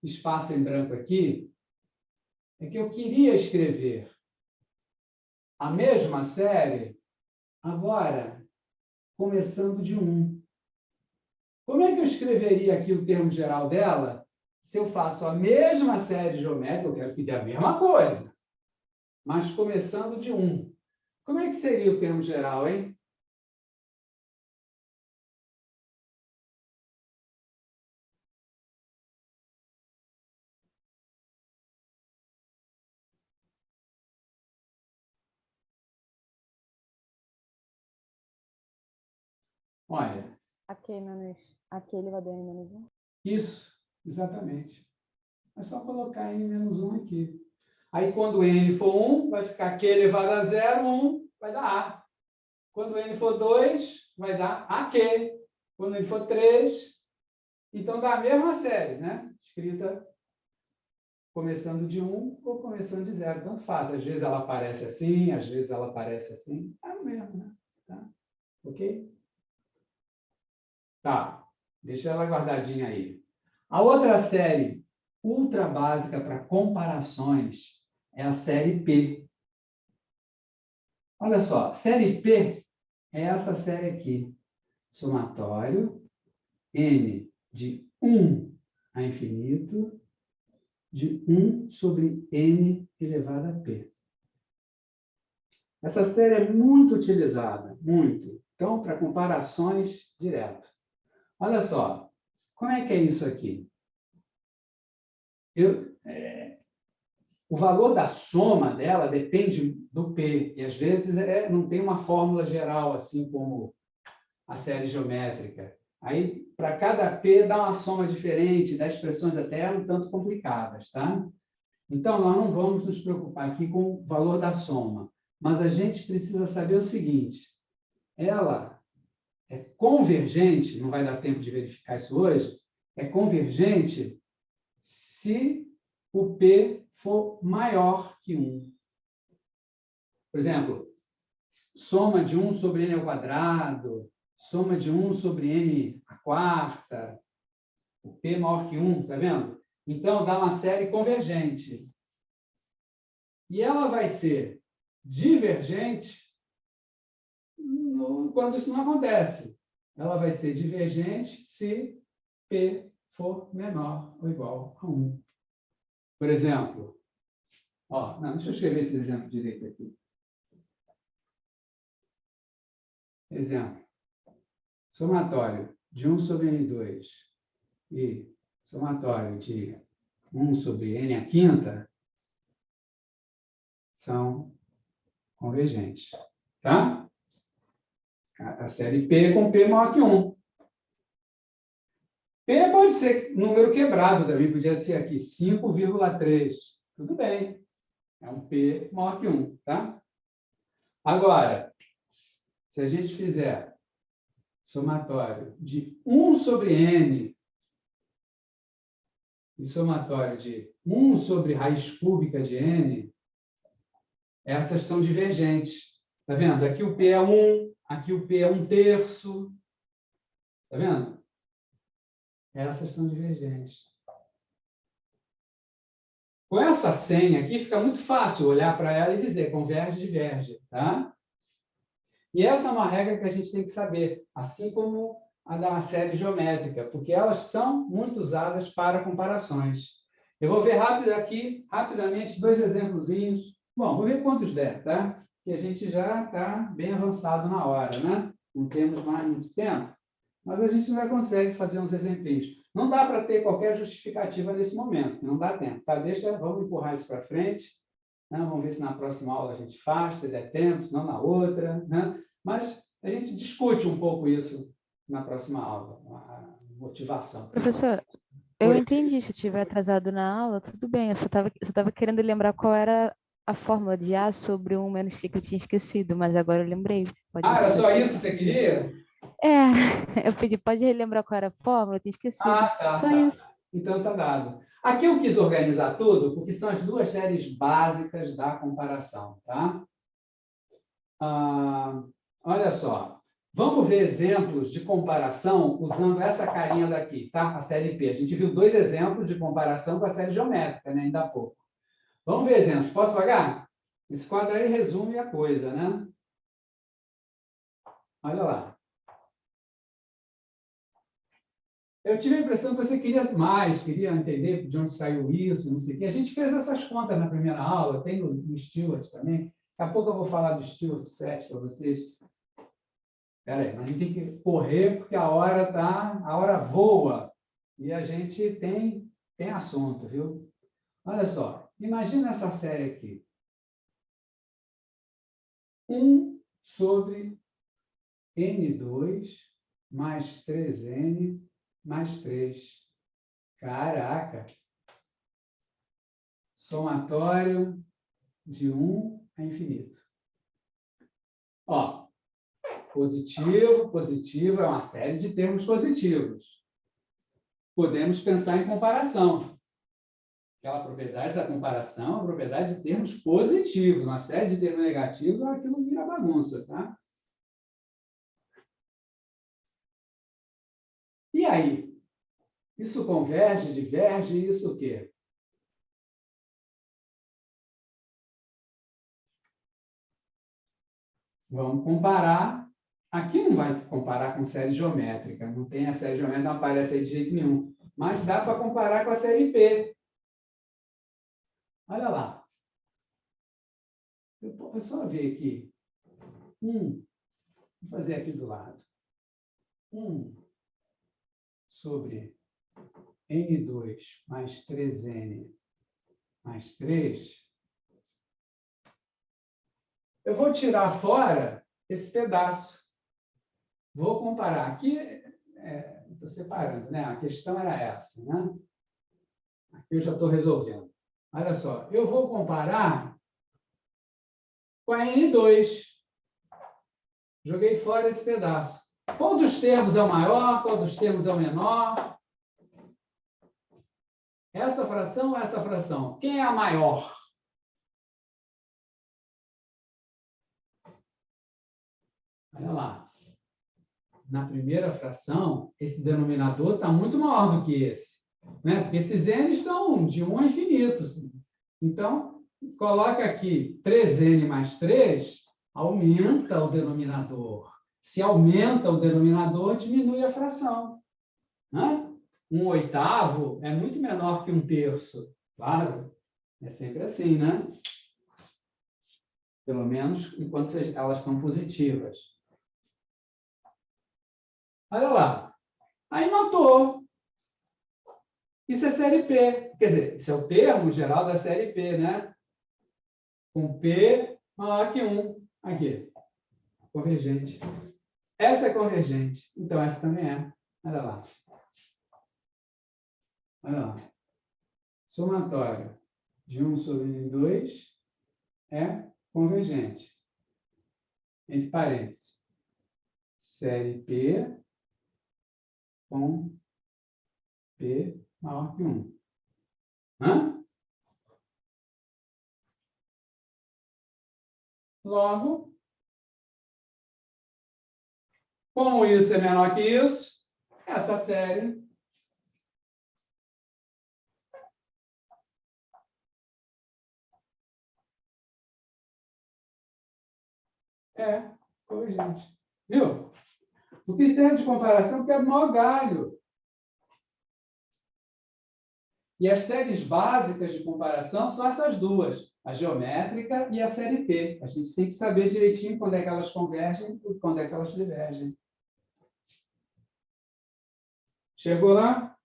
espaço em branco aqui é que eu queria escrever a mesma série, agora, começando de 1. Como é que eu escreveria aqui o termo geral dela se eu faço a mesma série geométrica, eu quero pedir a mesma coisa, mas começando de 1? Como é que seria o termo geral, hein? Olha. Aqui elevador em menos 1. Isso, exatamente. É só colocar n menos 1 aqui. Aí, quando n for 1, vai ficar q elevado a 0, 1, vai dar a. Quando n for 2, vai dar aq. Quando n for 3, então dá a mesma série, né? Escrita começando de 1 ou começando de 0. Tanto faz. Às vezes ela aparece assim, às vezes ela aparece assim. É o mesmo, né? Tá? Ok? Tá. Deixa ela guardadinha aí. A outra série ultra básica para comparações é a série P. Olha só, série P é essa série aqui. Somatório n de 1 a infinito de 1 sobre n elevado a p. Essa série é muito utilizada, muito. Então, para comparações direto. Olha só, como é que é isso aqui? O valor da soma dela depende do P, e às vezes não tem uma fórmula geral, assim como a série geométrica. Aí, para cada P, dá uma soma diferente, dá expressões até um tanto complicadas, tá? Então, nós não vamos nos preocupar aqui com o valor da soma, mas a gente precisa saber o seguinte: ela é convergente, não vai dar tempo de verificar isso hoje, é convergente se o P for maior que 1. Por exemplo, soma de 1 sobre n ao quadrado, soma de 1 sobre n à quarta, o P maior que 1, tá vendo? Então, dá uma série convergente. E ela vai ser divergente quando isso não acontece. Ela vai ser divergente se P for menor ou igual a 1. Por exemplo, deixa eu escrever esse exemplo direito aqui. Exemplo. Somatório de 1 sobre n2 e somatório de 1 sobre n à quinta são convergentes. Tá? A série P com P maior que 1. P pode ser número quebrado também, podia ser aqui 5,3. Tudo bem. É um P maior que 1. Tá? Agora, se a gente fizer somatório de 1 sobre n e somatório de 1 sobre raiz cúbica de n, essas são divergentes. Está vendo? Aqui o P é 1, aqui o P é 1/3. Está vendo? Essas são divergentes. Com essa senha aqui, fica muito fácil olhar para ela e dizer converge, diverge. Tá? E essa é uma regra que a gente tem que saber, assim como a da série geométrica, porque elas são muito usadas para comparações. Eu vou ver rapidamente, 2 exemplozinhos. Bom, vou ver quantos der, tá? Que a gente já está bem avançado na hora, né? Não temos mais muito tempo, mas a gente já consegue fazer uns exemplinhos. Não dá para ter qualquer justificativa nesse momento, não dá tempo, tá? Vamos empurrar isso para frente, né? Vamos ver se na próxima aula a gente faz, se der tempo, se não na outra, né? Mas a gente discute um pouco isso na próxima aula, a motivação. Professor, eu entendi. Se eu estiver atrasado na aula, tudo bem. Eu só estava querendo lembrar qual era a fórmula de A sobre 1 menos C que eu tinha esquecido, mas agora eu lembrei. Era só isso que você queria? Eu pedi, pode relembrar qual era a fórmula? Eu tinha esquecido. Só isso. Então tá dado. Aqui eu quis organizar tudo, porque são as 2 séries básicas da comparação, tá? Olha só. Vamos ver exemplos de comparação usando essa carinha daqui, tá? A série P. A gente viu 2 exemplos de comparação com a série geométrica, né? Ainda há pouco. Vamos ver exemplos. Posso pagar? Esse quadro aí resume a coisa, né? Olha lá. Eu tive a impressão que você queria mais, queria entender de onde saiu isso, não sei o quê. A gente fez essas contas na primeira aula, tem no Stewart também. Daqui a pouco eu vou falar do Stewart 7 para vocês. Espera aí, mas a gente tem que correr porque a hora voa e a gente tem assunto, viu? Olha só, imagina essa série aqui. 1 sobre n2 mais 3n mais 3. Caraca! Somatório de 1 a infinito. Ó, positivo é uma série de termos positivos. Podemos pensar em comparação. Aquela propriedade da comparação é a propriedade de termos positivos. Uma série de termos negativos, aquilo vira bagunça, tá? E aí? Isso converge, diverge, isso o quê? Vamos comparar. Aqui não vai comparar com série geométrica. Não tem a série geométrica, não aparece aí de jeito nenhum. Mas dá para comparar com a série P. Olha lá. É só ver aqui. Vou fazer aqui do lado. 1 sobre n2 mais 3n mais 3. Eu vou tirar fora esse pedaço. Vou comparar. Aqui, estou separando, né? A questão era essa, né? Aqui eu já estou resolvendo. Olha só, eu vou comparar com a N2. Joguei fora esse pedaço. Qual dos termos é o maior? Qual dos termos é o menor? Essa fração ou essa fração? Quem é a maior? Olha lá. Na primeira fração, esse denominador está muito maior do que esse. Né? Porque esses n são de 1 a infinito. Então, coloca aqui 3n mais 3, aumenta o denominador. Se aumenta o denominador, diminui a fração. Né? 1/8 é muito menor que 1/3. Claro, é sempre assim, né? Pelo menos enquanto elas são positivas. Olha lá. Aí notou. Isso é série P. Quer dizer, isso é o termo geral da série P, né? Com P maior que 1. Aqui. Convergente. Essa é convergente. Então, essa também é. Olha lá. Olha lá. Somatório de 1 sobre n2 é convergente. Entre parênteses. série P com P maior que 1. Hã? Logo, como isso é menor que isso, essa série é convergente. Viu? O critério de comparação que é o maior galho. E as séries básicas de comparação são essas duas, a geométrica e a série P. A gente tem que saber direitinho quando é que elas convergem e quando é que elas divergem. Chegou lá?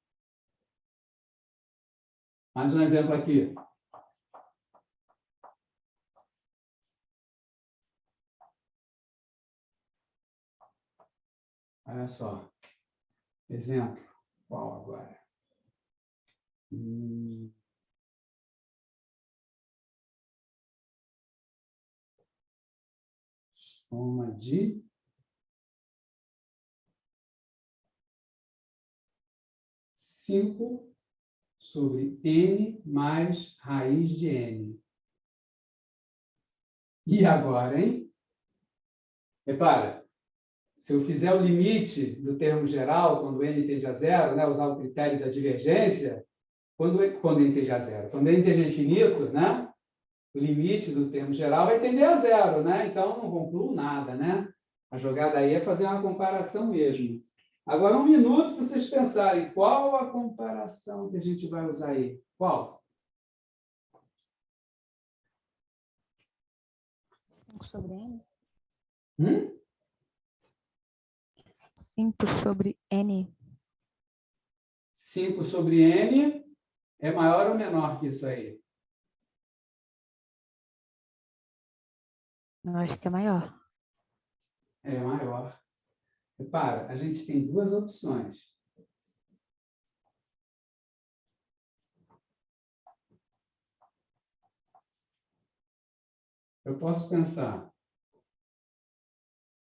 Mais um exemplo aqui. Olha só. Exemplo. Qual agora? Soma de 5 sobre n mais raiz de n. E agora, hein? Repara, se eu fizer o limite do termo geral, quando n tende a zero, né, usar o critério da divergência, quando n tende a zero, quando n tende a infinito, né, o limite do termo geral vai tender a zero, né? Então, não concluo nada, né? A jogada aí é fazer uma comparação mesmo. Agora, 1 minuto para vocês pensarem qual a comparação que a gente vai usar aí. Qual? 5 sobre n? 5 sobre n. 5 sobre n é maior ou menor que isso aí? Eu acho que é maior. É maior. Repara, a gente tem duas opções. Eu posso pensar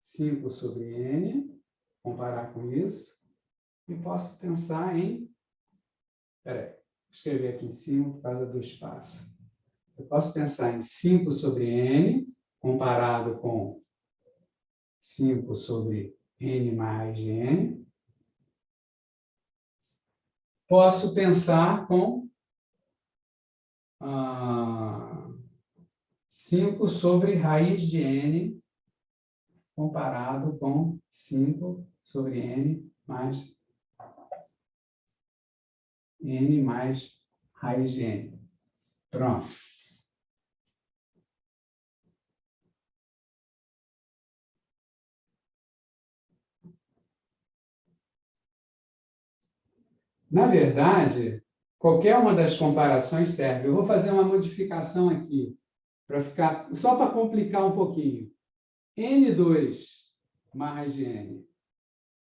5 sobre n, comparar com isso, e posso pensar em... Espera aí, vou escrever aqui em cima por causa do espaço. Eu posso pensar em 5 sobre n, comparado com 5 sobre n mais n. Posso pensar com 5 sobre raiz de n, comparado com 5 sobre n mais raiz de n. Pronto. Na verdade, qualquer uma das comparações serve. Eu vou fazer uma modificação aqui, para ficar, só para complicar um pouquinho. N2 mais raiz de n.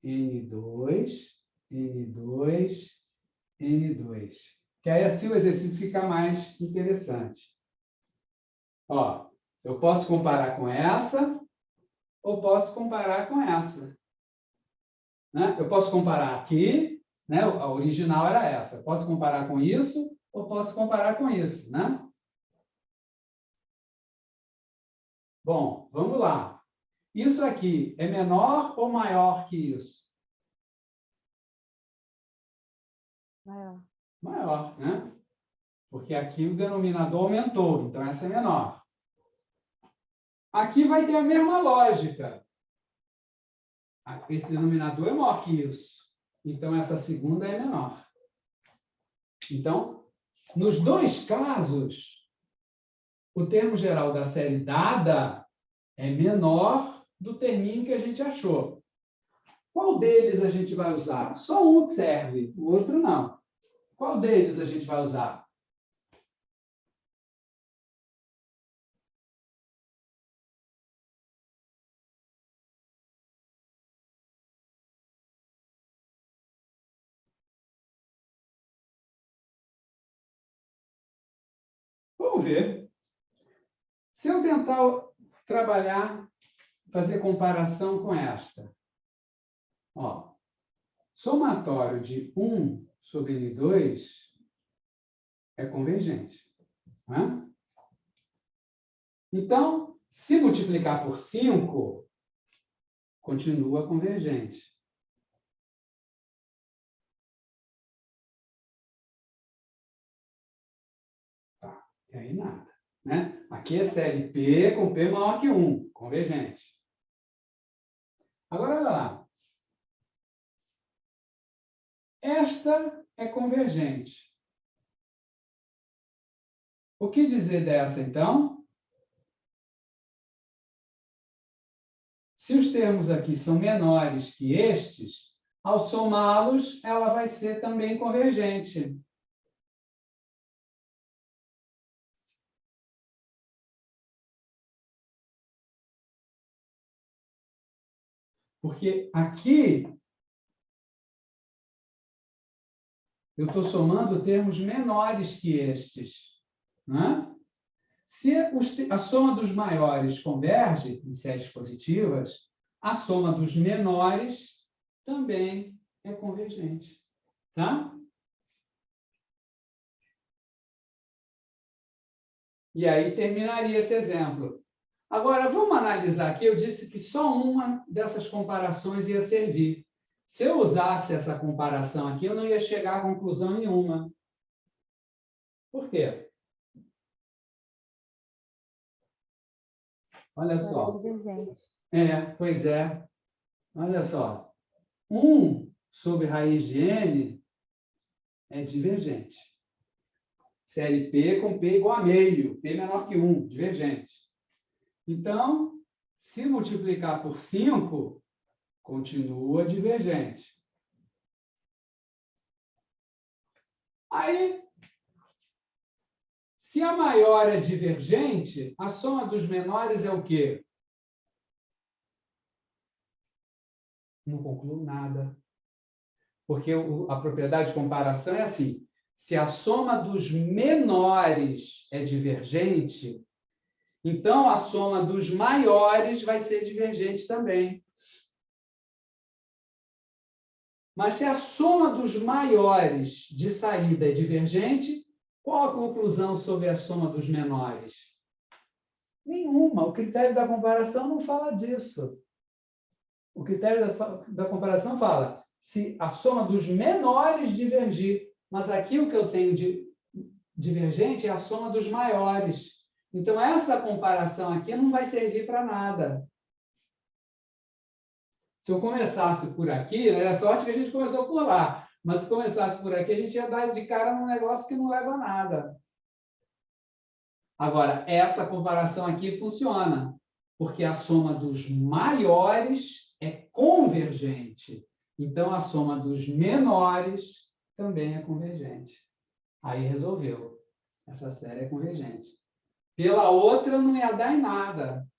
N2, N2, N2. Que aí assim o exercício fica mais interessante. Ó, eu posso comparar com essa, ou posso comparar com essa. Né? Eu posso comparar aqui, né? A original era essa. Posso comparar com isso, ou posso comparar com isso, né? Bom, vamos lá. Isso aqui é menor ou maior que isso? Maior. Maior, né? Porque aqui o denominador aumentou, então essa é menor. Aqui vai ter a mesma lógica. Esse denominador é maior que isso. Então, essa segunda é menor. Então, nos dois casos, o termo geral da série dada é menor do terminho que a gente achou. Qual deles a gente vai usar? Só um serve, o outro não. Qual deles a gente vai usar? Vamos ver. Se eu tentar trabalhar, fazer comparação com esta, Ó, somatório de 1 sobre N2 é convergente. Né? Então, se multiplicar por 5, continua convergente. Tá, e aí nada. Né? Aqui é CLP com P maior que 1, convergente. Agora, olha lá. Esta é convergente. O que dizer dessa, então? Se os termos aqui são menores que estes, ao somá-los, ela vai ser também convergente. Porque aqui eu estou somando termos menores que estes. Né? Se a soma dos maiores converge em séries positivas, a soma dos menores também é convergente. Tá? E aí terminaria esse exemplo. Agora, vamos analisar aqui. Eu disse que só uma dessas comparações ia servir. Se eu usasse essa comparação aqui, eu não ia chegar a conclusão nenhuma. Por quê? Olha só. Pois é. Olha só. 1 sobre raiz de n é divergente. Série P com P igual a meio. P menor que 1, divergente. Então, se multiplicar por 5, continua divergente. Aí, se a maior é divergente, a soma dos menores é o quê? Não concluo nada. Porque a propriedade de comparação é assim. Se a soma dos menores é divergente, então a soma dos maiores vai ser divergente também. Mas se a soma dos maiores de saída é divergente, qual a conclusão sobre a soma dos menores? Nenhuma. O critério da comparação não fala disso. O critério da comparação fala se a soma dos menores divergir. Mas aqui o que eu tenho de divergente é a soma dos maiores. Então, essa comparação aqui não vai servir para nada. Se eu começasse por aqui, né, é sorte que a gente começou por lá. Mas se começasse por aqui, a gente ia dar de cara num negócio que não leva a nada. Agora, essa comparação aqui funciona, porque a soma dos maiores é convergente. Então, a soma dos menores também é convergente. Aí resolveu. Essa série é convergente. Pela outra, não ia dar em nada.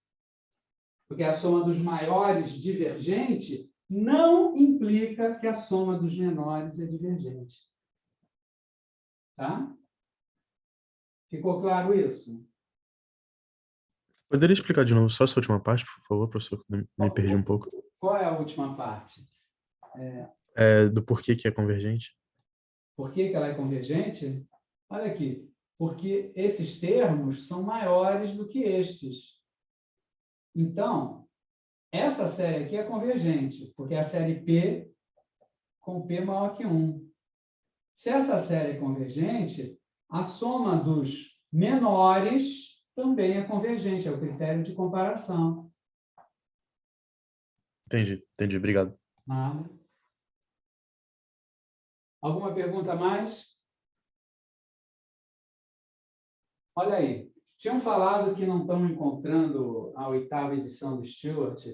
Porque a soma dos maiores divergente não implica que a soma dos menores é divergente. Tá? Ficou claro isso? Poderia explicar de novo só essa última parte, por favor, professor? Me perdi um pouco. Qual é a última parte? Do porquê que é convergente. Por que ela é convergente? Olha aqui. Porque esses termos são maiores do que estes. Então, essa série aqui é convergente, porque é a série P com P maior que 1. Se essa série é convergente, a soma dos menores também é convergente, é o critério de comparação. Entendi. Obrigado. Nada. Alguma pergunta a mais? Olha aí. Tinham falado que não estão encontrando a 8ª edição do Stewart.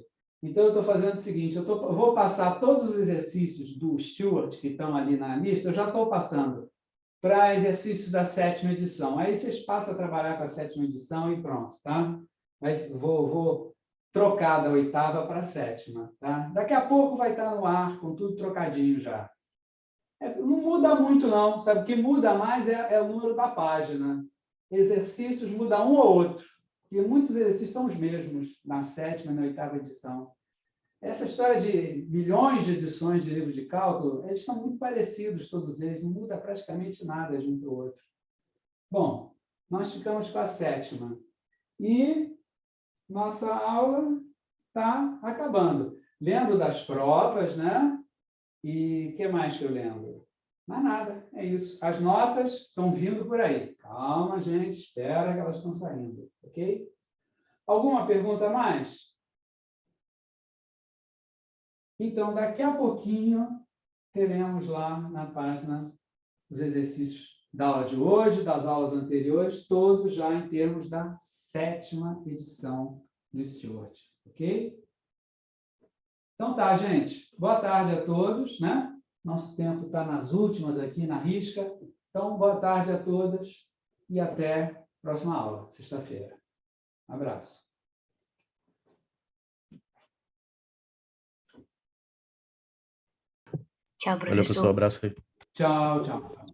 Então, eu estou fazendo o seguinte, eu vou passar todos os exercícios do Stewart que estão ali na lista, eu já estou passando para exercícios da 7ª edição. Aí vocês passam a trabalhar com a 7ª edição e pronto, tá? Mas vou trocar da 8ª para a 7ª, tá? Daqui a pouco vai estar no ar, com tudo trocadinho já. Não muda muito, não, sabe? O que muda mais é o número da página. Exercícios muda um ou outro. E muitos exercícios são os mesmos na 7ª e na 8ª edição. essa história de milhões de edições de livros de cálculo, eles são muito parecidos, todos eles, não muda praticamente nada de um para o outro. Bom, nós ficamos com a 7ª. E nossa aula está acabando. Lembro das provas, né? E o que mais que eu lembro? Mais nada, é isso. As notas estão vindo por aí. Calma, gente, espera que elas estão saindo, ok? Alguma pergunta a mais? Então, daqui a pouquinho, teremos lá na página os exercícios da aula de hoje, das aulas anteriores, todos já em termos da 7ª edição do Stewart, ok? Então tá, gente. Boa tarde a todos, né? Nosso tempo está nas últimas aqui, na risca. Então, boa tarde a todas e até a próxima aula, sexta-feira. Um abraço. Tchau, Valeu, pessoal. professor. Abraço aí. Tchau, tchau.